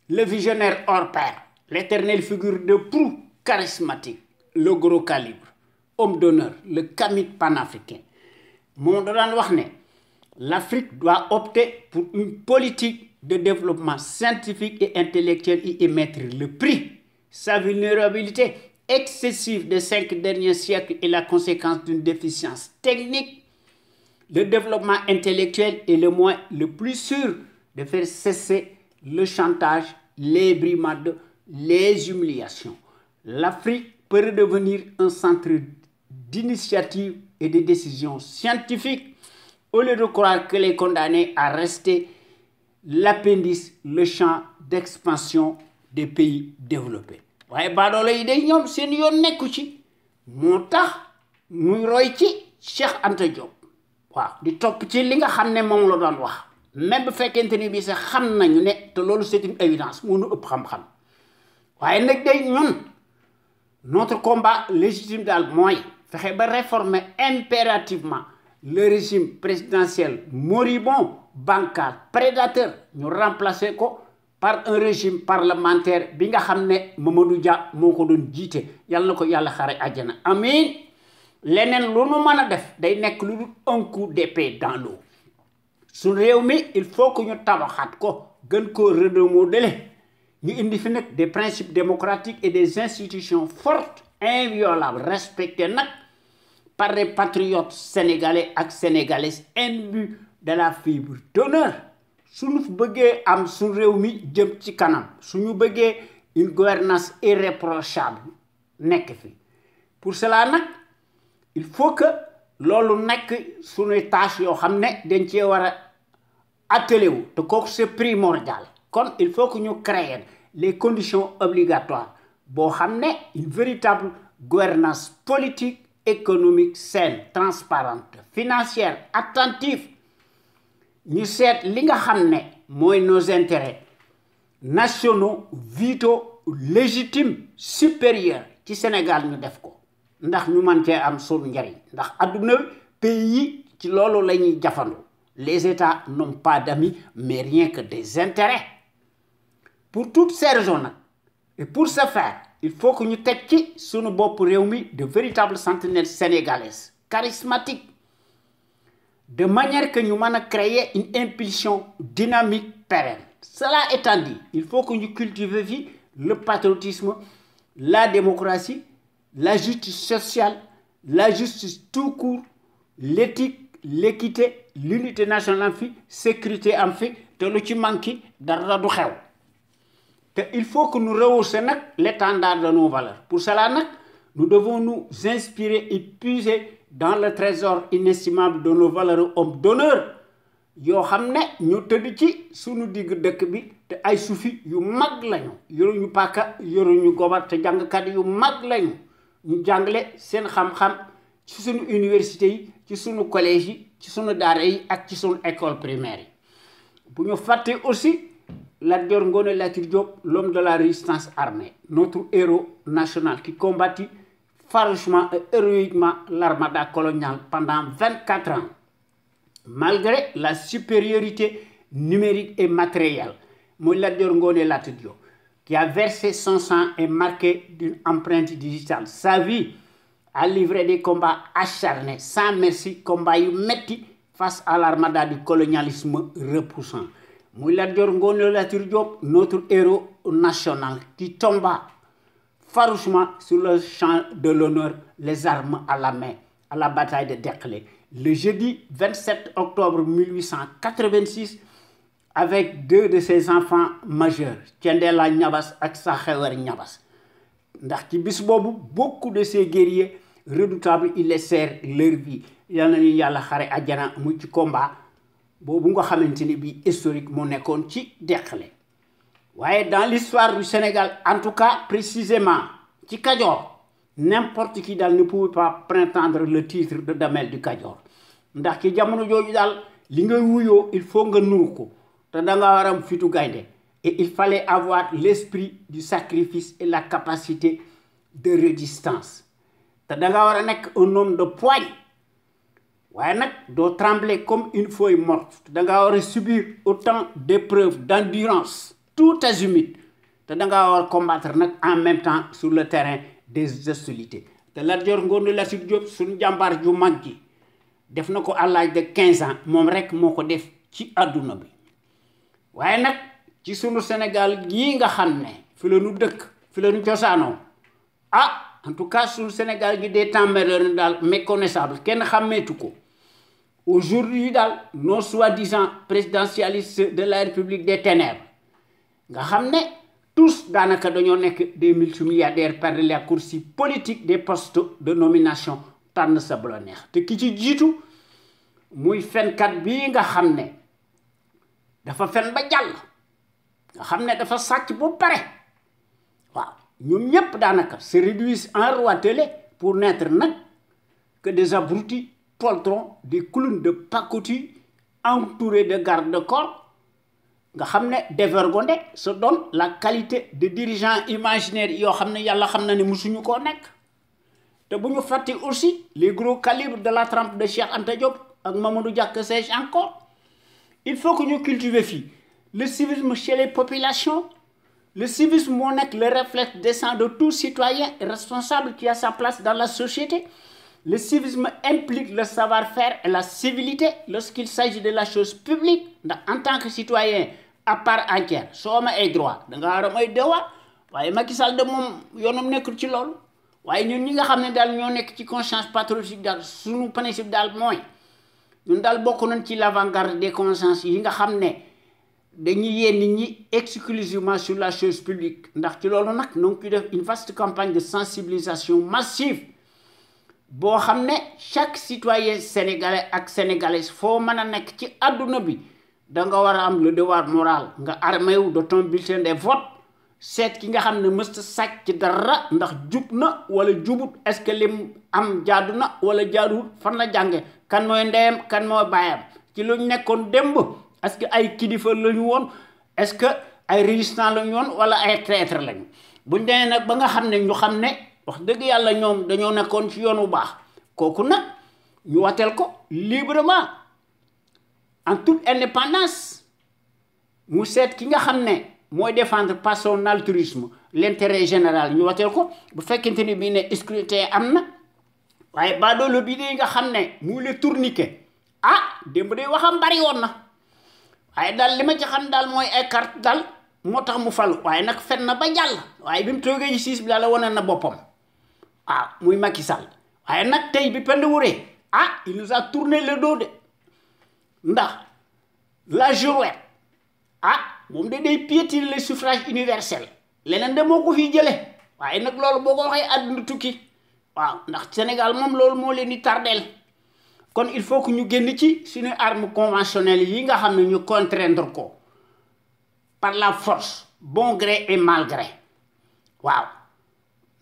le visionnaire hors pair l'éternelle figure de proue charismatique le gros calibre homme d'honneur le kamit panafricain moom da daan wax ne l'Afrique doit opter pour une politique de développement scientifique et intellectuel et y mettre le prix. Sa vulnérabilité excessive des 5 derniers siècles est la conséquence d'une déficience technique. Le développement intellectuel est le moyen le plus sûr de faire cesser le chantage, les brimades, les humiliations. L'Afrique peut redevenir un centre d'initiative et de décision scientifique au lieu de croire que les condamnés à rester l'appendice, le champ d'expansion des pays développés. waaye baadoolo yi day ñoom seen yoon nekku ci moo tax muy roy ci Cheikh Anta Diop waaw di topp ci li nga xam ne moom la doon wax même bu fekkente ni bii sax xam nañu ne te loolu c'est une évidence moo nu ëpp xam-xam waaye nag day ñun notre combat légitime daal mooy fexe ba réformer impérativement le régime présidentiel moribond bancal prédateur ñu remplacer ko par un régime parlementaire bi nga xam ne Mamadou Dia moo ko doon jiite yàlla na ko yàlla xare àjjana amiin leneen lu nu mën a def day nekk lu dul un coup d'épée dans l'eau su réew mi il faut que ñu tabaxaat ko gën koo remodeler ñu indi fi nag des principes démocratiques et des institutions fortes inviolables respectées nag par des patriotes sénégalais ak sénégalaises imbus de la fibre d'honneur suñu bëggee am su réew mi jëm ci kanam suñu bëggee une gouvernance irréprochable nekk fi pour cela nag il faut que loolu nekk suñuy tâche yoo xam ne dañ cee war a attelé wu te kooku c'est primordial kon il faut que ñu créer les conditions obligatoires boo xam ne une véritable gouvernance politique économique saine transparente financière attentive ñu seet li nga xam ne mooy nos intérêts nationaux vitaux légitimes supérieurs ci Sénégal ñu def ko ndax ñu mën cee am sunu njariñ ndax adduna pays yi ci loolu la ñuy jafandu les États n'ont pas d'amis mais rien que des intérêts pour toutes ces raisons nag et pour ce faire il faut que ñu teg ci sunu bopp réew mi de véritables sentinelles sénégalaises charismatiques de manière que ñu mën a créer une impulsion dynamique pérenne cela étant dit il faut que ñu cultiver fi le patriotisme la démocratie la justice sociale la justice tout court l'éthique l'équité l'unité nationale am fi sécurité am fi te lu ci manqué dara du xew te il faut que nous rehaussions nag l'étendard de nos valeurs pour cela nag nous devons nous inspirer et puiser dans le trésor inestimable de nos valeureux hommes d'honneur yoo xam ne ñu tëdd ci sunu digg dëkk bi te ay sufi yu mag lañu yoruñu paaka yoruñu gobar te jàngkat yu mag lañu ñu jàngale seen xam-xam ci sunu université yi ci sunu collège yi ci sunu daara yi ak ci sunu école primaire yi bu ñu fàtte aussi Lat Dior Ngoné Latyr Diop l'homme de la résistance armée notre héros national qui combattit farouchement et héroïquement l'armada coloniale pendant 24 ans malgré la supériorité numérique et matérielle mooy Lat Dior Ngoné Latyr Diop qui a versé son sang et marqué d'une empreinte digitale sa vie a livré des combats acharnés sans merci combats yu metti face à l'armada du colonialisme repoussant muy Lat Dior Ngoné Latyr Diop notre héros national qui tomba farouchement sur le champ de l'honneur les armes à la main à la bataille de Derklé le jeudi 27 octobre 1886 avec deux de ses enfants majeurs Thiendella Niabass ak Sakhewar Niabass ndax ci bis boobu beaucoup de ces guerriers redoutables ils laissèrent leur vie yal na ñu yàlla xare àjjana mu ci combat boobu nga xamante ni bii historique moo nekkoon ci Derklé waaye dans l'histoire du Sénégal en tout cas précisément ci Kajoor n'importe qui daal ne pouvait pas prétendre le titre de Damel du Kajoor ndax ci jamono jooju daal li nga wuyoo il faut nga nuru ko te da nga war am fitu gaynde et il fallait avoir l'esprit du sacrifice et la capacité de résistance te da nga war a nekk un homme de poigne waaye nag doo trembler comme une feuille morte te da nga war a subir autant d'épreuves d'endurance tout azimut te da nga war a combattre nag en même temps sur le terrain des hostilités te Lat Dior Ngoné Latyr Diop suñu jàmbaar ju mag ji def na ko à l'âge de 15 ans moom rek moo ko def ci àdduna bi waaye nag ci sunu Sénégal gii nga xam ne fi la ñu dëkk fi la ñu cosaanoo en tout cas sunu Sénégal gi des temps daal méconnaissable kenn xàmmeetu ko aujourd'hui daal nos soi-disant présidentialistes de la République des ténèbres nga xam ne tous daanaka dañoo nekk des multimilliardaires par la course politique des postes de nomination tànn sa bu la neex te ki ci jiitu muy fenkat bii nga xam ne dafa fen ba jàll nga xam ne dafa sàcc bu pare waaw ñoom ñépp daanaka se réduisent en roitelets pour n'être nag que des abrutis poltrons, des clowns de pacotille entourés de garde-corps nga xam ne dévergondés se donnent la qualité de dirigeants imaginaires yoo xam ne yàlla xam na ne musuñu koo nekk te bu ñu fàtte aussi les gros calibres de la trempe de Cheikh Anta Diop ak Mamadou Dia que sais-je encore. Il faut que ñu cultiver fii le civisme chez les populations. Le civisme moo nekk le réflexe décent de tout citoyen responsable qui a sa place dans la société. Le civisme implique le savoir-faire et la civilité lorsqu'il s'agit de la chose publique. ndax en tant que citoyen à part entière soo amee ay droit da nga war a may devoir waaye Macky Sall de moom yoonam nekkul ci loolu waaye ñun ñi nga xam ne daal ñoo nekk ci conscience patriotique daal suñu principe daal mooy ñun daal bokk nañ ci l'avant-garde des consciences yi nga xam ne dañuy yee nit ñi exclusivement sur la chose publique ndax ci loolu nag ñoo ngi ciy def une vaste campagne de sensibilisation massive boo xam ne chaque citoyen sénégalais ak sénégalaise foo mën a nekk ci àdduna bi da nga war a am le devoir moral nga armé wu de ton bulletin de vote seet ki nga xam ne mësta sàcc ci dara ndax jub na wala jubut est-ce que lim am jaadu na wala jaaduwut fan la jànge kan mooy ndeyam kan mooy baayam ci lu ñu nekkoon démb est-ce que ay kilifa lañu woon est-ce que ay résistants lañu woon wala ay traîtres lañu buñ demee nag ba nga xam ne ñu xam ne wax dëgg yàlla ñoom dañoo nekkoon ci yoon bu baax kooku nag ñu wateel ko librement en toute indépendance mu seet ki nga xam ne mooy défendre par son altruisme l'intérêt général ñu wateel ko bu fekkente ni bii ne scrutin am na waaye baadoolo bii de nga xam ne muy le tourniquet démb day waxam bari woon na waaye daal li ma ci xam daal mooy ay carte daal moo tax mu falu waaye nag fen na ba jàll waaye bi mu toogee ci siis bi daal la wane na boppam muy Macky Sall waaye nag tey bi pend wuree il nous a tourné le dos de ndax la Girouette moom de day piétiner le suffrage universel leneen de moo ko fi jële waaye nag loolu boo ko waxee àdduna tukki ndax Sénégal moom loolu moo leen di tardeel kon il faut que ñu génn ci suñu arme conventionnelle yi nga xam ne ñu contraindre ko par la force bon gré et mal gré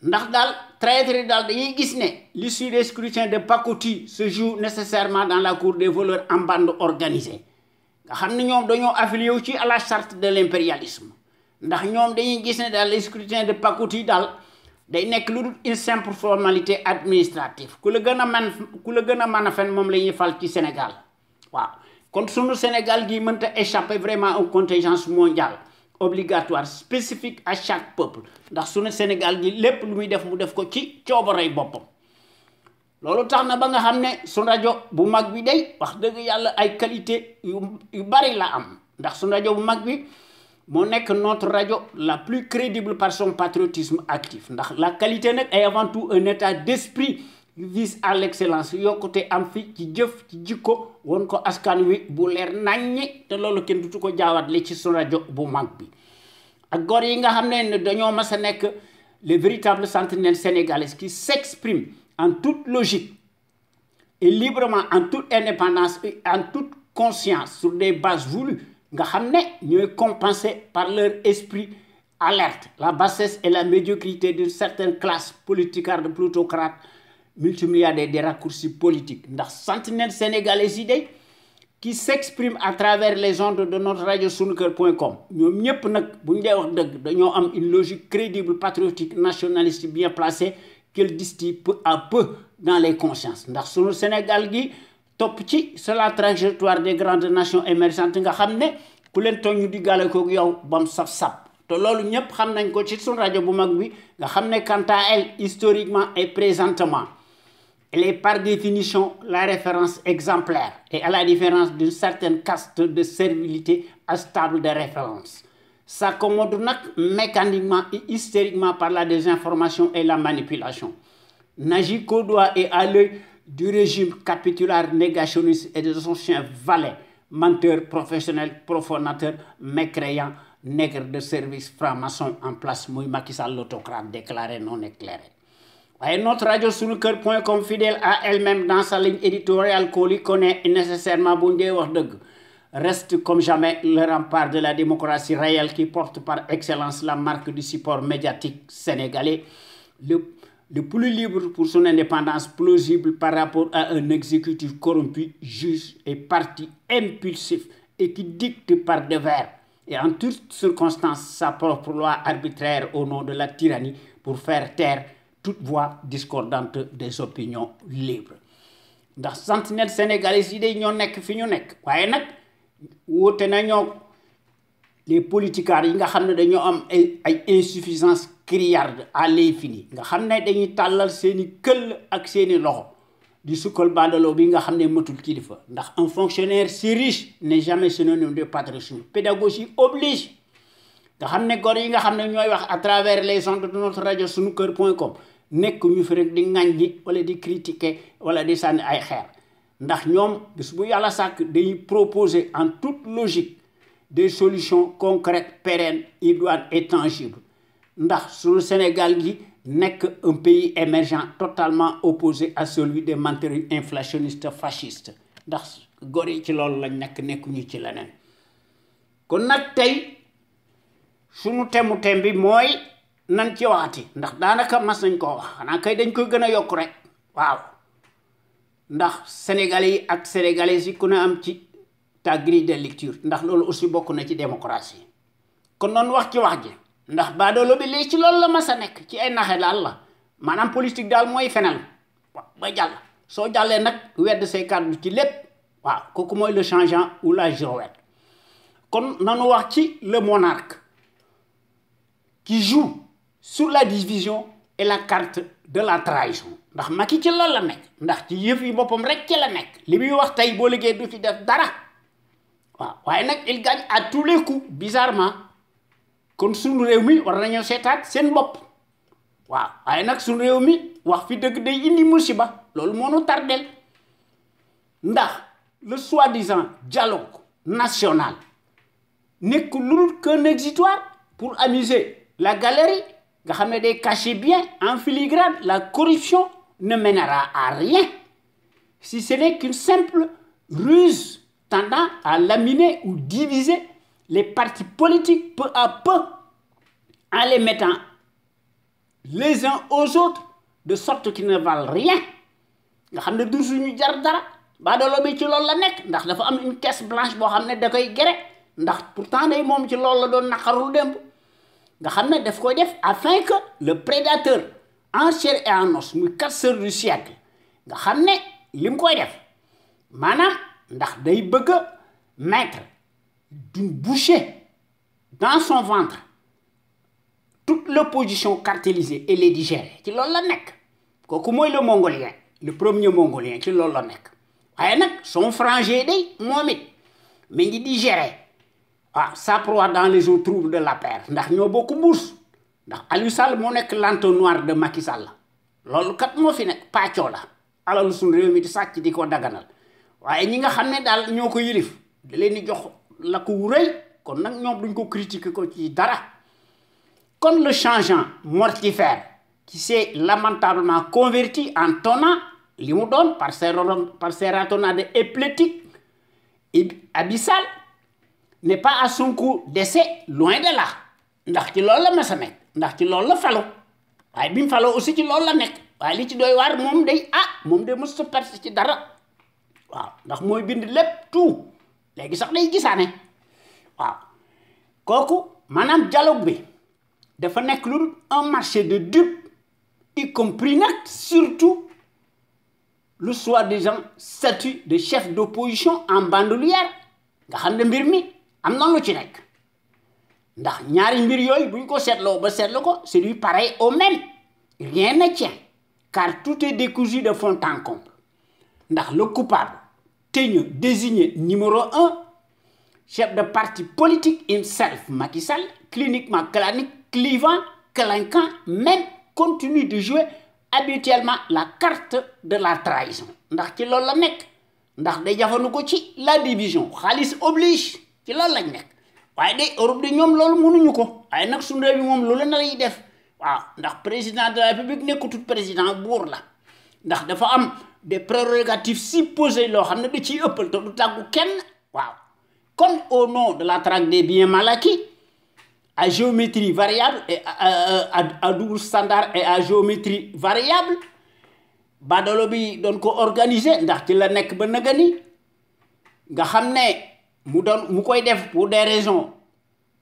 ndax daal traître yi daal dañuy gis ne l'issue des scrutins de pacotille se joue nécessairement dans la cour des voleurs en bande organisée nga xam ne ñoom dañoo affilié wu ci à la charte de l'impérialisme ndax ñoom dañuy gis ne daal les scrutins de pacotille daal day nekk lu dul une simple formalité administrative ku la gën a mën a fen moom la ñuy fal ci Sénégal kon sunu Sénégal gi mënta échapper vraiment aux contingences mondiales obligatoire spécifique à chaque peuple ndax sunu Sénégal gi lépp lu muy def mu def ko ci coobaray boppam loolu tax na ba nga xam ne sunu rajo bu mag bi day wax dëgg yàlla ay qualité yu bari la am ndax sunu rajo bu mag bi moo nekk notre rajo la plus crédible par son patriotisme actif ndax la qualité nag est avant tout un état d'esprit qui vise à l'excellence yokkute am fi ci jëf ci jikko woon ko askan wi bu leer naññi te loolu kenn dutu ko jaawatle ci sunu rajo bu mag bi ak góor yi nga xam ne dañoo mas a nekk les véritables sentinelles sénégalaises qui s'expriment en toute logique et librement en toute indépendance et en toute conscience sur des bases voulues nga xam ne ñooy compensé par leur esprit alerte la bassesse et la médiocrité d'une certaine classe politicarde plutocrate multimilliardaire des raccourcis politiques ndax sentinelles sénégalaises yi day qui s'expriment à travers les ondes de notre radio sunuker.com ñoom ñëpp nag bu ñu dee wax dëgg dañoo am une logique crédible patriotique nationaliste bien placée qu'elle distille peu à peu dans les consciences ndax sunu Sénégal gi topp ci c'est la trajectoire des grandes nations émergentes nga xam ne ku leen tooñ ñu diggaale ko yow bam saf-saf te loolu ñëpp xam nañ ko ci sunu rajo bu mag bi nga xam ne quant à elle historiquement et présentement elle est par définition la référence exemplaire et à la différence d'une certaine caste de servilité stable de référence s'accommode nag mécaniquement et hystériquement par la désinformation et la manipulation n'agit qu'au doigt et à l'œil du régime capitulaire négationniste et de son chien valet menteur professionnel profanateur mécréant nègre de service franc-maçon en place muy Macky Sall l'autocrate déclaré non éclairé Et notre radio sunuker.com, fidèle à elle-même dans sa ligne éditoriale qu'on lui connaît nécessairement, reste comme jamais le rempart de la démocratie réelle qui porte par excellence la marque du support médiatique sénégalais, le plus libre pour son indépendance plausible par rapport à un exécutif corrompu, juste et parti impulsif et qui dicte par devers et en toutes circonstances sa propre loi arbitraire au nom de la tyrannie pour faire taire toute voix discordante des opinions libres. Ndax sentinelle sénégalais yi day ñoo nekk fi ñu nekk waaye nag woote nañoo les politiciens yi nga xam ne dañoo am ay insuffisance criarde à l'infini nga xam ne dañuy tàllal seeni këll ak seeni loxo di sukkal bandaloo bi nga xam ne matul kilifa ndax un fonctionnaire si riche n'est jamais synonyme de patriotisme. Pédagogie oblige nga xam ne góor yi nga xam ne ñooy wax à travers les ondes de notre radio sunuker.com nekk ñu fi rek di ŋàññi wala di critiquer wala di sànni ay xeer ndax ñoom bis bu yàlla sàkk dañuy proposer en toute logique des solutions concrètes, pérennes, idoines et tangibles. Ndax sur le Sénégal gi nekk un pays émergent totalement opposé à celui des menteries inflationnistes fascistes. Ndax góor yi ci loolu lañ nekkuñu ci leneen. Kon nag tey sunu temu bi mooy nan ci waxati ndax daanaka mas nañ ko wax xanaa kay dañ koy gën a yokk rek waaw ndax sénégalais yi ak sénégalaises yi ku ne am ci ta grille de lecture ndax loolu aussi bokk na ci démocratie kon noonu wax ci wax ji ndax baadoolo bi lii ci loolu la mas a nekk ci ay naxe daal la maanaam politique daal mooy fenal waaw ba jàll soo jàllee nag wedd say kàddu ci lépp waaw kooku mooy le changeant ou la girouette kon nanu wax ci le monarque qui joue sur la division et la carte de la trahison ndax Macky ci loolu la nekk ndax ci yëf yi boppam rek ci la nekk li muy wax tey boo liggéey du ci def dara waaw waaye nag il gagne à tous les coups bizarrement kon suñu réew mi war nañoo seetaat seen bopp waaw waaye nag suñu réew mi wax fi dëgg day indi musiba loolu moo nu tardel ndax le soi-disant dialogue national nekk lu dul qu'un exutoire pour amuser la galerie nga xam ne day cacher bien en filigrane la corruption ne mènera à rien si ce n'est qu'une simple ruse tendant à laminer ou diviser les partis politiques peu à peu en les mettant les uns aux autres de sorte qu'ils ne valent rien nga xam ne du suñu jar dara baadoolo bi ci loolu la nekk ndax dafa am une caisse blanche boo xam ne da koy gere ndax pourtant day moom ci loolu la doon naqarul démb nga xam ne daf koy def afin que le prédateur en chair et en os muy casseur du siècle nga xam ne li mu koy def maanaam ndax day bëgg a mettre d'une bouchée dans son ventre toute l'opposition cartélisée et les digérer ci loolu la nekk kooku mooy le mongolien le premier mongolien ci loolu la nekk waaye nag son frangé day moom it mi ngi digérer sa proie dans les eaux troubles de la paire ndax ñoo bokk mbuus ndax Aliou Sall moo nekk l'entonnoir de Macky Sall loolu kat moo fi nekk pàccoo la alalu suñu réew mi di sàcc di ko daganal waaye ñi nga xam ne daal ñoo ko yilif da leen di jox la ko wu rëy kon nag ñoom duñ ko critiquer ko ci dara kon le changeant mortifère qui s'est lamentablement converti en tonnant li mu doon par ses ratonnades épileptiques et abyssales n'est pas à son coup d'essai loin de là ndax ci loolu la mas a nekk ndax ci loolu la falo waaye bi mu faloo aussi ci loolu la nekk waaye li ci doy waar moom day moom day mës a perte ci dara waaw ndax mooy bind lépp tout léegi sax day gisaane waaw kooku maanaam dialogue bi dafa nekk lu un marché de dupes y compris nag surtout le soi-disant statut de chef d'opposition en bandoulière nga xam ne mbir mi am na lu ci nekk ndax ñaari mbir yooyu buñ ko seetloo ba seetlu ko c'est du pareil au même rien ne tient car tout est décousu de fond en comble ndax le coupable teigneux désigné numéro 1 chef de parti politique himself Macky Sall cliniquement clivant clinquant même continue de jouer habituellement la carte de la trahison ndax ci loolu la nekk ndax day jafandu ko ci la division xaalis oblige ci loolu lañ nekk waaye day Europe de ñoom loolu mënuñu ko waaye nag suñu réew bi moom loolu na lay def ndax président de la République nekkutul président buur la ndax dafa am des prérogatives supposées loo xam ne da ciy ëppal te du tàggu kenn kon au nom de la traque des biens mal acquis à géométrie variable et à double standard et à géométrie variable badalo bi doon ko organiser ndax ci la nekk ba nagani nga xam ne mu koy def pour des raisons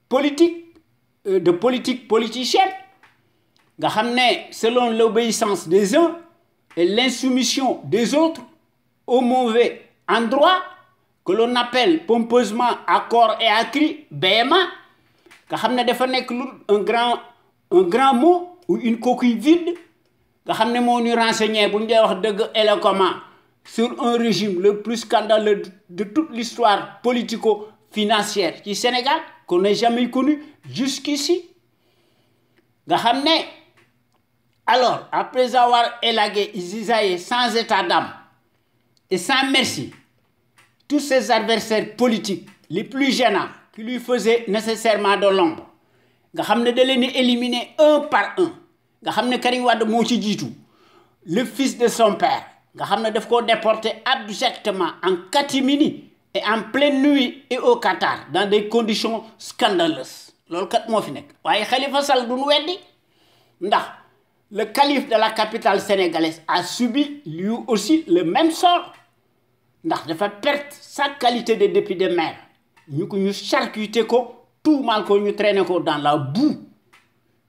politiques de politique politicienne nga xam ne selon l'obéissance des uns et l'insoumission des autres au mauvais endroit que l'on appelle pompeusement à corps et à cri BMA nga xam ne dafa nekk un grand mot ou une coquille vide nga xam ne moo ñu renseigné bu ñu dee wax dëgg éloquemment sur un régime le plus scandaleux de toute l'histoire politico-financière du Sénégal qu'on n'ait jamais connu jusqu'ici nga xam ne alors après avoir élagué Isaïe sans état d'âme et sans merci tous ses adversaires politiques les plus gênants qui lui faisaient nécessairement de l'ombre nga xam ne da leen di éliminer un par un nga xam ne Karim Wade moo ci jiitu le fils de son père nga xam ne daf koo déporté abjectement en catimini et en pleine nuit et au Qatar dans des conditions scandaleuses loolu kat moo fi nekk waaye Khalifa Sall duñu weddi ndax le calife de la capitale sénégalaise a subi lui aussi le même sort ndax dafa perdre sa qualité de député maire ñu charcuté ko tout mal ko ñu traîné ko dans la boue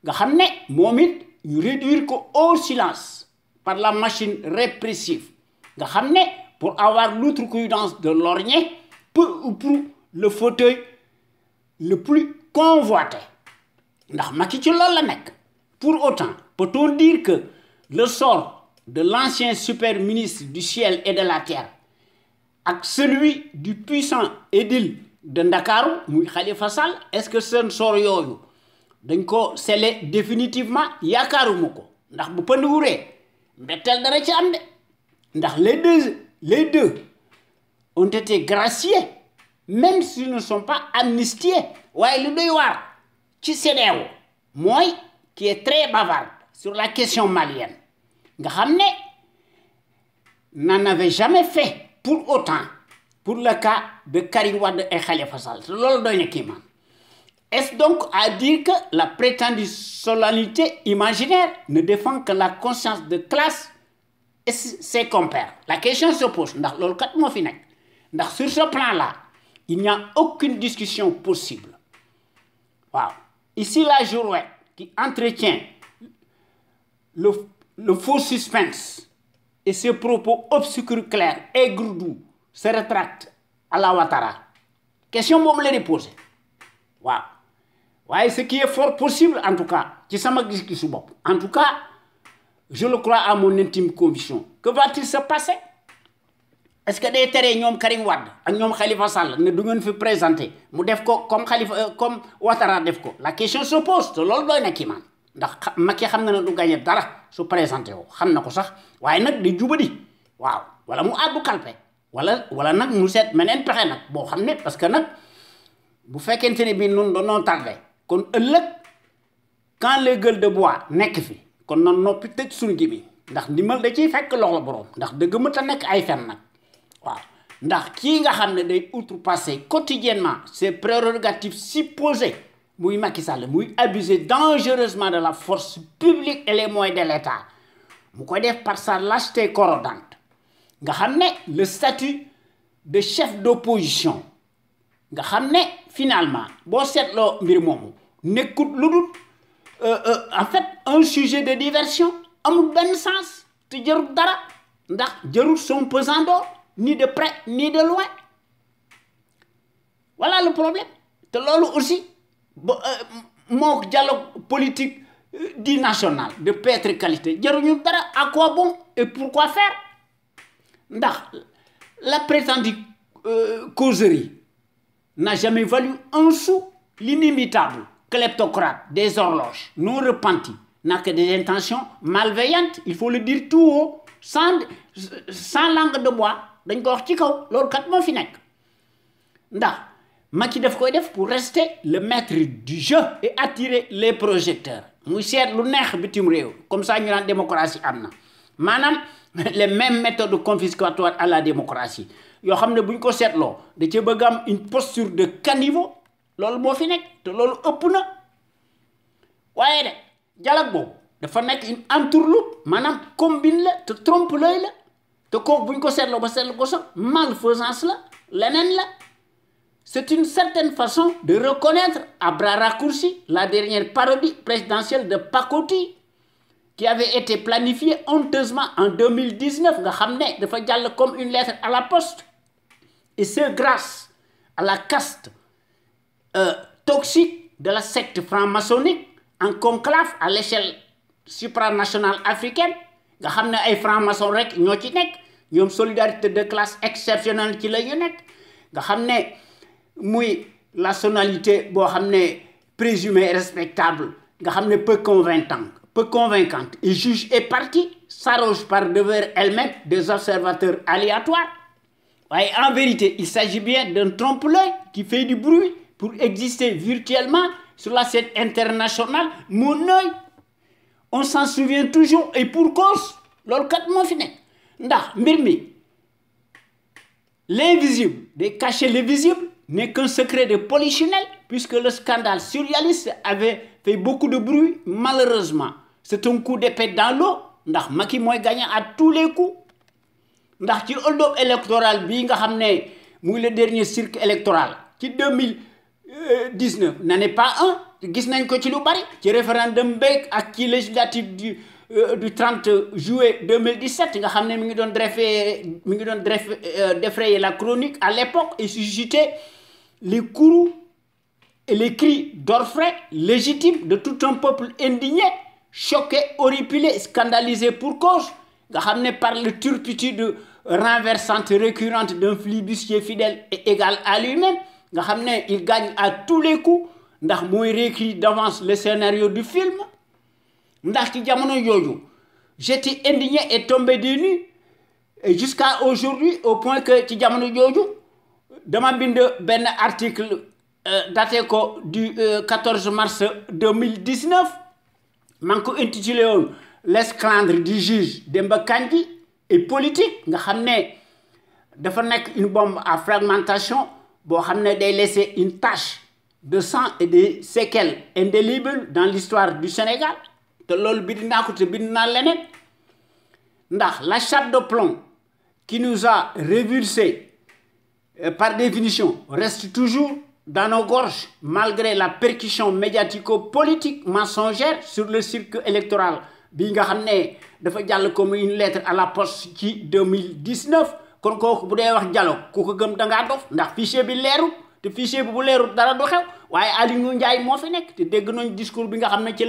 nga xam ne moom it ñu réduire ko au silence par la machine répressive nga xam ne pour avoir l'outrecuidance de lorgner peu ou prou le fauteuil le plus convoité ndax Macky ci loolu la nekk. Pour autant, peut-on dire que le sort de l'ancien super ministre du ciel et de la terre ak celui du puissant édile de Ndakaaru muy Khalifa Sall est-ce que seen sort yooyu dañ ko scellé définitivement yaakaaruma ko ndax bu pënd wuree mbetteel dara ci am de ndax les deux ont été graciés même s'ils ne sont pas amnistiés waaye lu doy waar ci CEDEAO mooy qui est très bavarde sur la question malienne nga xam ne n'en avait jamais fait pour autant pour le cas de Karim Wade et Khalifa Sall loolu doy na kiimaan est-ce donc à dire que la prétendue solennité imaginaire ne défend que la conscience de classe et ses compères la question se pose ndax loolu kat moo fi nekk ndax sur ce plan-là il n'y a aucune discussion possible ici la Girouette qui entretient le faux suspense et ses propos obscurs clairs et doux se rétracte à la Ouattara question boobu la di posé waaye ce qui est fort possible en tout cas ci sama gis-gisu bopp en tout cas je le crois à mon intime conviction que va-t-il se passer est-ce que day tere ñoom Karim Wade ak ñoom Khalifa Sall ne du ngeen fi présenté mu def ko comme Ouattara def ko la question se pose te loolu doy na kii man ndax Macky xam na ne du gagné dara su présenté woo xam na ko sax waaye nag di jubadi wala mu àddu kalpe wala nag mu seet meneen pexe nag boo xam ne parce que nag bu fekkente ne bii noonu doonoo tardé kon ëllëg quand les gueules de bois nekk fi kon na noppi tëj suñu gi bi ndax ndimbal da ciy fekk loxo borom ndax dëgg mën ta nekk ay fen nag ndax kii nga xam ne day outrepasser quotidiennement ses prérogatives supposées muy Macky Sall muy abuser dangereusement de la force publique et les moyens de l'État mu koy def par sa lâcheté corrodante nga xam ne le statut de chef d'opposition nga xam ne finalement boo seetloo mbir moomu nekkut lu dul en fait un sujet de diversion amul benn sens te jarul dara ndax jarul son pesant d'or ni de près ni de loin voilà le problème te loolu aussi moo dialogue politique dit national de piètre qualité jaruñu dara à quoi bon et pourquoi faire ndax la prétendue causerie n'a jamais valu un sou. L'inimitable kleptocrate des horloges non repenti n'a que des intentions malveillantes il faut le dire tout haut sans langue de bois dañ ko wax ci kaw loolu kat moo fi nekk ndax Macky daf koy def pour rester le maître du jeu et attirer les projecteurs muy seet lu neex bitim réew comme ça ñu naan démocratie am na maanaam les mêmes méthodes confiscatoires à la démocratie yoo xam ne bu ñu ko seetloo da cee bëgg am une posture de caniveau loolu moo fi nekk te loolu ëpp na waaye de dialogue boobu dafa nekk une entourloupe maanaam combine la te trompe l'œil la te kooku bu ñu ko seetloo ba seetlu ko sax malfaisance la leneen la. C'est une certaine façon de reconnaître à bras raccourcis la dernière parodie présidentielle de pacotille qui avait été planifiée honteusement en 2019 nga xam ne dafa jàll comme une lettre à la poste et ce grâce à la caste toxique de la secte franc-maçonnique en conclave à l'échelle supranationale africaine nga xam ne ay franc-maçon rek ñoo ci nekk ñoom solidarité de classe exceptionnelle ci la ñu nekk nga xam ne muy la sonalité boo xam ne présumée respectable nga xam ne peu convaincante et juge et partie s'arroge par devers elle-même des observateurs aléatoires waaye en vérité il s'agit bien d'un trompe-l'œil qui fait du bruit pour exister virtuellement sur la scène internationale mon œil on s'en souvient toujours et pour cause loolu kat moo fi nekk ndax mbir mi l'invisible day cacher le visible n'est qu'un secret de polichinelle puisque le scandale surréaliste avait fait beaucoup de bruit malheureusement c'est un coup d'épée dans l'eau ndax Macky mooy gagné à tous les coups ndax ci hold-up électoral bii nga xam ne muy le dernier cirque électoral ci 2019 n'en est pas un gis nañ ko ci lu bari ci référendum beeg ak ci législative du 30 juillet 2017 nga xam ne mi ngi doon défrayer la chronique à l'époque et susciter les courroux et les cris d'orfraie légitimes de tout un peuple indigné choqué horripilé scandalisé pour cause nga xam ne par la turpitude renversante récurrente d'un flibustier fidèle et égal à lui-même nga xam ne il gagne à tous les coups ndax mooy réécrit d'avance le scénario du film ndax ci jamono jooju j'étais indigné et tombé des nues et jusqu'à aujourd'hui au point que ci jamono jooju dama bind benn article daté ko du 14 mars 2019 maa ngi ko intitulé woon l'esclandre du juge Demba Kandji et politique nga xam ne dafa nekk une bombe à fragmentation boo xam ne day laisser une tache de sang et des séquelles indélébiles dans l'histoire du Sénégal te loolu bind naa ko te bind naa leneen ndax la chape de plomb qui nous a révulsés par définition reste toujours dans nos gorges malgré la percussion médiatico-politique mensongère sur le cirque électoral bii nga xam ne dafa jàll comme une lettre à la poste ci 2019 kon kooku bu dee wax dialogue ku ko gëm da ngaa dof ndax fichier bi leerul te fichier bi bu leerul dara du xew waaye Aliou Ndiaye moo fi nekk te dégg nañ discours bi nga xam ne ci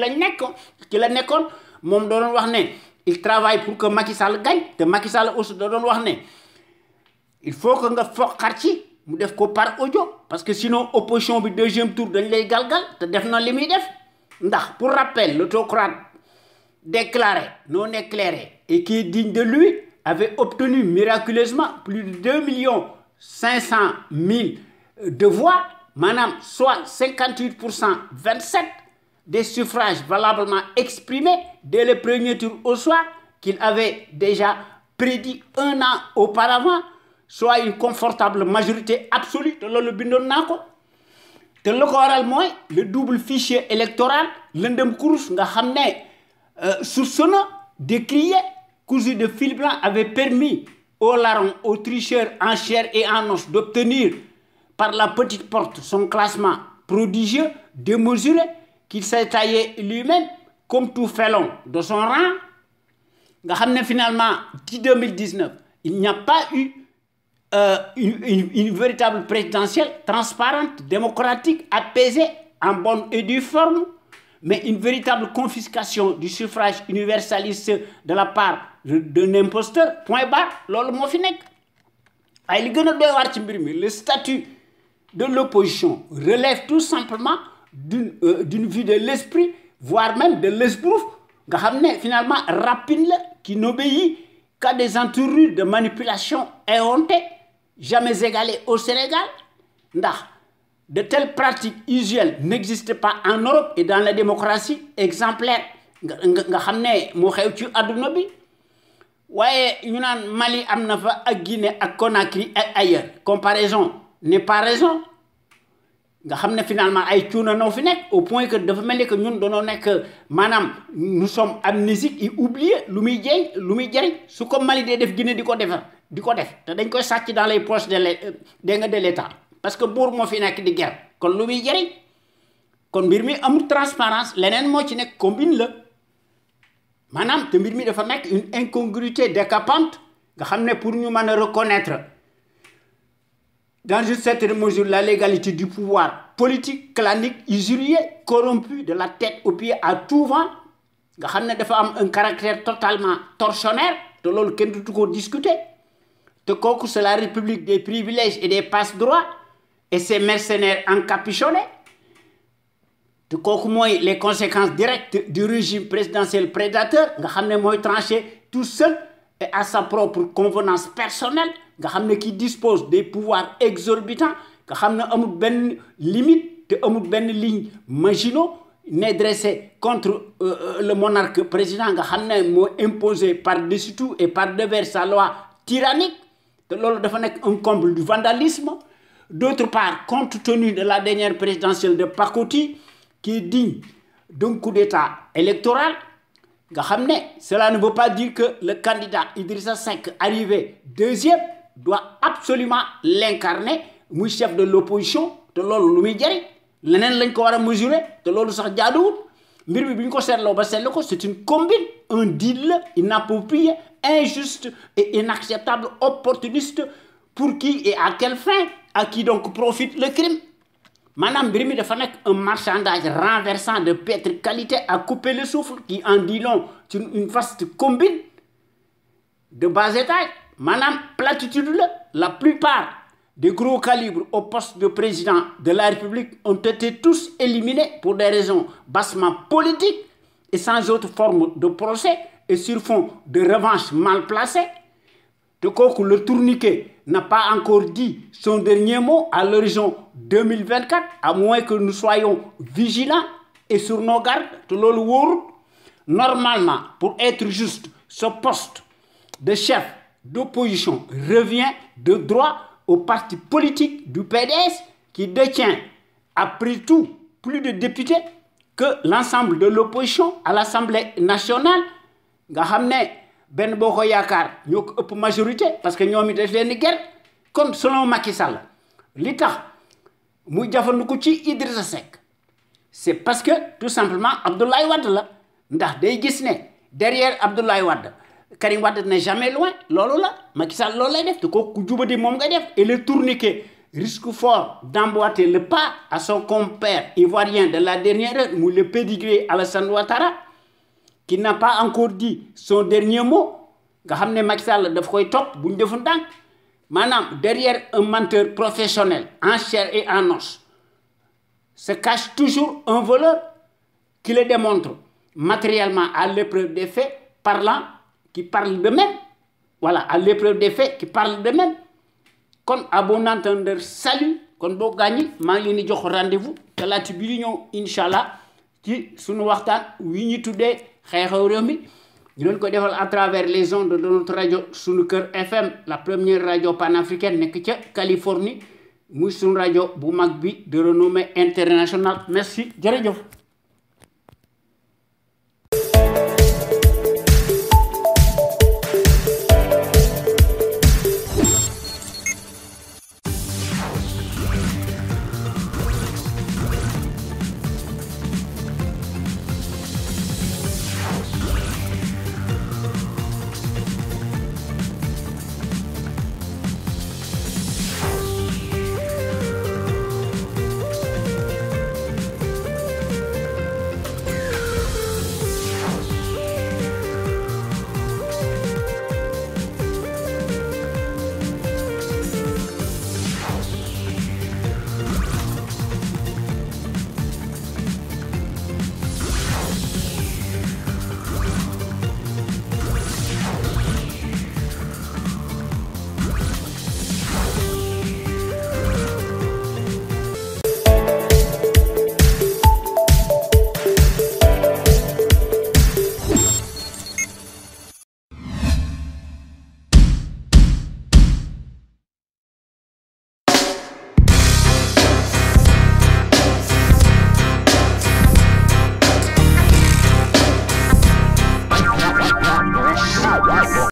la nekkoon moom doon wax ne il travaille pour que Macky Sall gagne te Macky Sall aussi da doon wax ne il faut que nga foqar ci mu def ko par audio parce que sinon opposition bi deuxième tour dañ lay galgal te def na li muy def ndax pour rappel l'autocrate déclaré non éclairé et qui est digne de lui avait obtenu miraculeusement plus de 2 500 000 de voix maanaam soit 58% 27 des suffrages valablement exprimés dès le premier tour au soir qu'il avait déjà prédit 1 an auparavant soit une confortable majorité absolue te loolu bindoon naa ko te lu ko waral mooy le double fichier électoral lëndëm kurus nga xam ne soupçonneux décrié cousu de fil blanc avait permis aux larrons, aux tricheurs en chair et en os d'obtenir par la petite porte son classement prodigieux, démesuré, qu'il s'est taillé lui-même comme tout félon de son rang. Nga xam ne finalement, en 2019, il n'y a pas eu une véritable présidentielle transparente, démocratique, apaisée, en bonne et due forme, mais une véritable confiscation du suffrage universaliste de la part d'un imposteur, point barre, loolu moo fi nekk. Ay li gën a doy waar ci mbir mi, le statut de l'opposition relève tout simplement d'une vue de l'esprit, voire même de l'esbrouf, nga xam ne finalement rapine la, qui n'obéit qu'à des entourures de manipulation éhontées, jamais égalées au Sénégal, ndax de telles pratiques usuelles n'existent pas en Europe et dans la démocratie exemplaire nga xam ne moo xew ci àdduna bi waaye ñu naan Mali am na fa ak Guinée ak Conakry ak ailleurs comparaison n'est pas raison nga xam ne finalement ay cuuna noo fi nekk au point que dafa mel ni que ñun dañoo nekk maanaam nous sommes amnésiques et oubliés lu muy jëriñ su ko Mali dee def Guinée di ko def te dañ koy sàcc dans les poches de l'État parce que buur moo fi nekk di guerre kon lu muy jëriñ kon mbir mi amul transparence leneen moo ci nekk combine la maanaam te mbir mi dafa nekk une incongruité décapante nga xam ne pour ñu mën a reconnaître dans une certaine mesure la légalité du pouvoir politique clanique usurier corrompu de la tête aux pieds à tout vent nga xam ne dafa am un caractère totalement tortionnaire te loolu kenn du ko discuter te kooku c'est la république des privilèges et des passe-droits et ses mercenaires encapuchonnés te kooku mooy les conséquences directes du régime présidentiel prédateur nga xam ne mooy tranché tout seul et à sa propre convenance personnelle nga xam ne qui dispose des pouvoirs exorbitants nga xam ne amul benn limite te amul benn ligne Maginot n'est dressé contre le monarque président nga xam ne moo imposé par-dessus tout et par-devers sa loi tyrannique te loolu dafa nekk un comble du vandalisme d'autre part compte tenu de la dernière présidentielle de Pakoti qui est digne d'un coup d'état électoral nga xam ne cela ne veut pas dire que le candidat Idrissa Seck arrivé deuxième doit absolument l'incarner muy chef de l'opposition te loolu lu muy jëriñ leneen lañ ko war a mesurer te loolu sax jaaduwul mbir bi bu ñu ko seetloo ba seetlu ko c'est une combine un deal inapproprié injuste et inacceptable opportuniste pour qui et à quelle fin à qui donc profite le crime maanaam mbir mi dafa nekk un marchandage renversant de piètre qualité à couper le souffle qui en dit long sur une vaste combine de bas étage maanaam platitude la plupart des gros calibres au poste de président de la République ont été tous éliminés pour des raisons bassement politiques et sans autre forme de procès et sur fond de revanche mal placée te kooku le tourniquet n'a pas encore dit son dernier mot à l'horizon 2024 à moins que nous soyons vigilants et sur nos gardes te loolu wóorul normalement pour être juste ce poste de chef d'opposition revient de droit au parti politique du PDS qui détient après tout plus de députés que l'ensemble de l'opposition à l'Assemblée nationale nga xam ne benn boo ko yaakaar ñoo ko ëpp majorité parce que ñoom it daf leen di ger kon selon Macky Sall li tax muy jafandiku ci Idrissa Seck c'est parce que tout simplement Abdoulaye Wade la ndax day gis ne derrière Abdoulaye Wade Karim Wade n'est jamais loin loolu la Macky Sall loolu lay def te kooku jubadi moom ngay def et le tourniquet risque fort d'emboîter le pas à son compère ivoirien de la dernière heure muy le pédigré Alassane Ouattara qui n'a pas encore dit son dernier mot nga xam ne Macky Sall daf koy topp bu ñu defu ndànk maanaam derrière un menteur professionnel en chair et en os se cache toujours un voleur qui le démontre matériellement à l'épreuve des faits parlant qui parle d'eux-mêmes voilà à l'épreuve des faits qui parle d'eux-mêmes kon à bon entendeur salut kon boo gàññi maa ngi leen di jox rendez-vous talaata bi di ñëw incha allah ci sunu waxtaan wi ñu tuddee xew-xew réew mi ñu doon ko defal à travers les ondes de notre rajo sunu kër FM la première rajo panafricaine nekk ca Californie muy sunu rajo bu mag bi de renommée internationale merci jërëjëf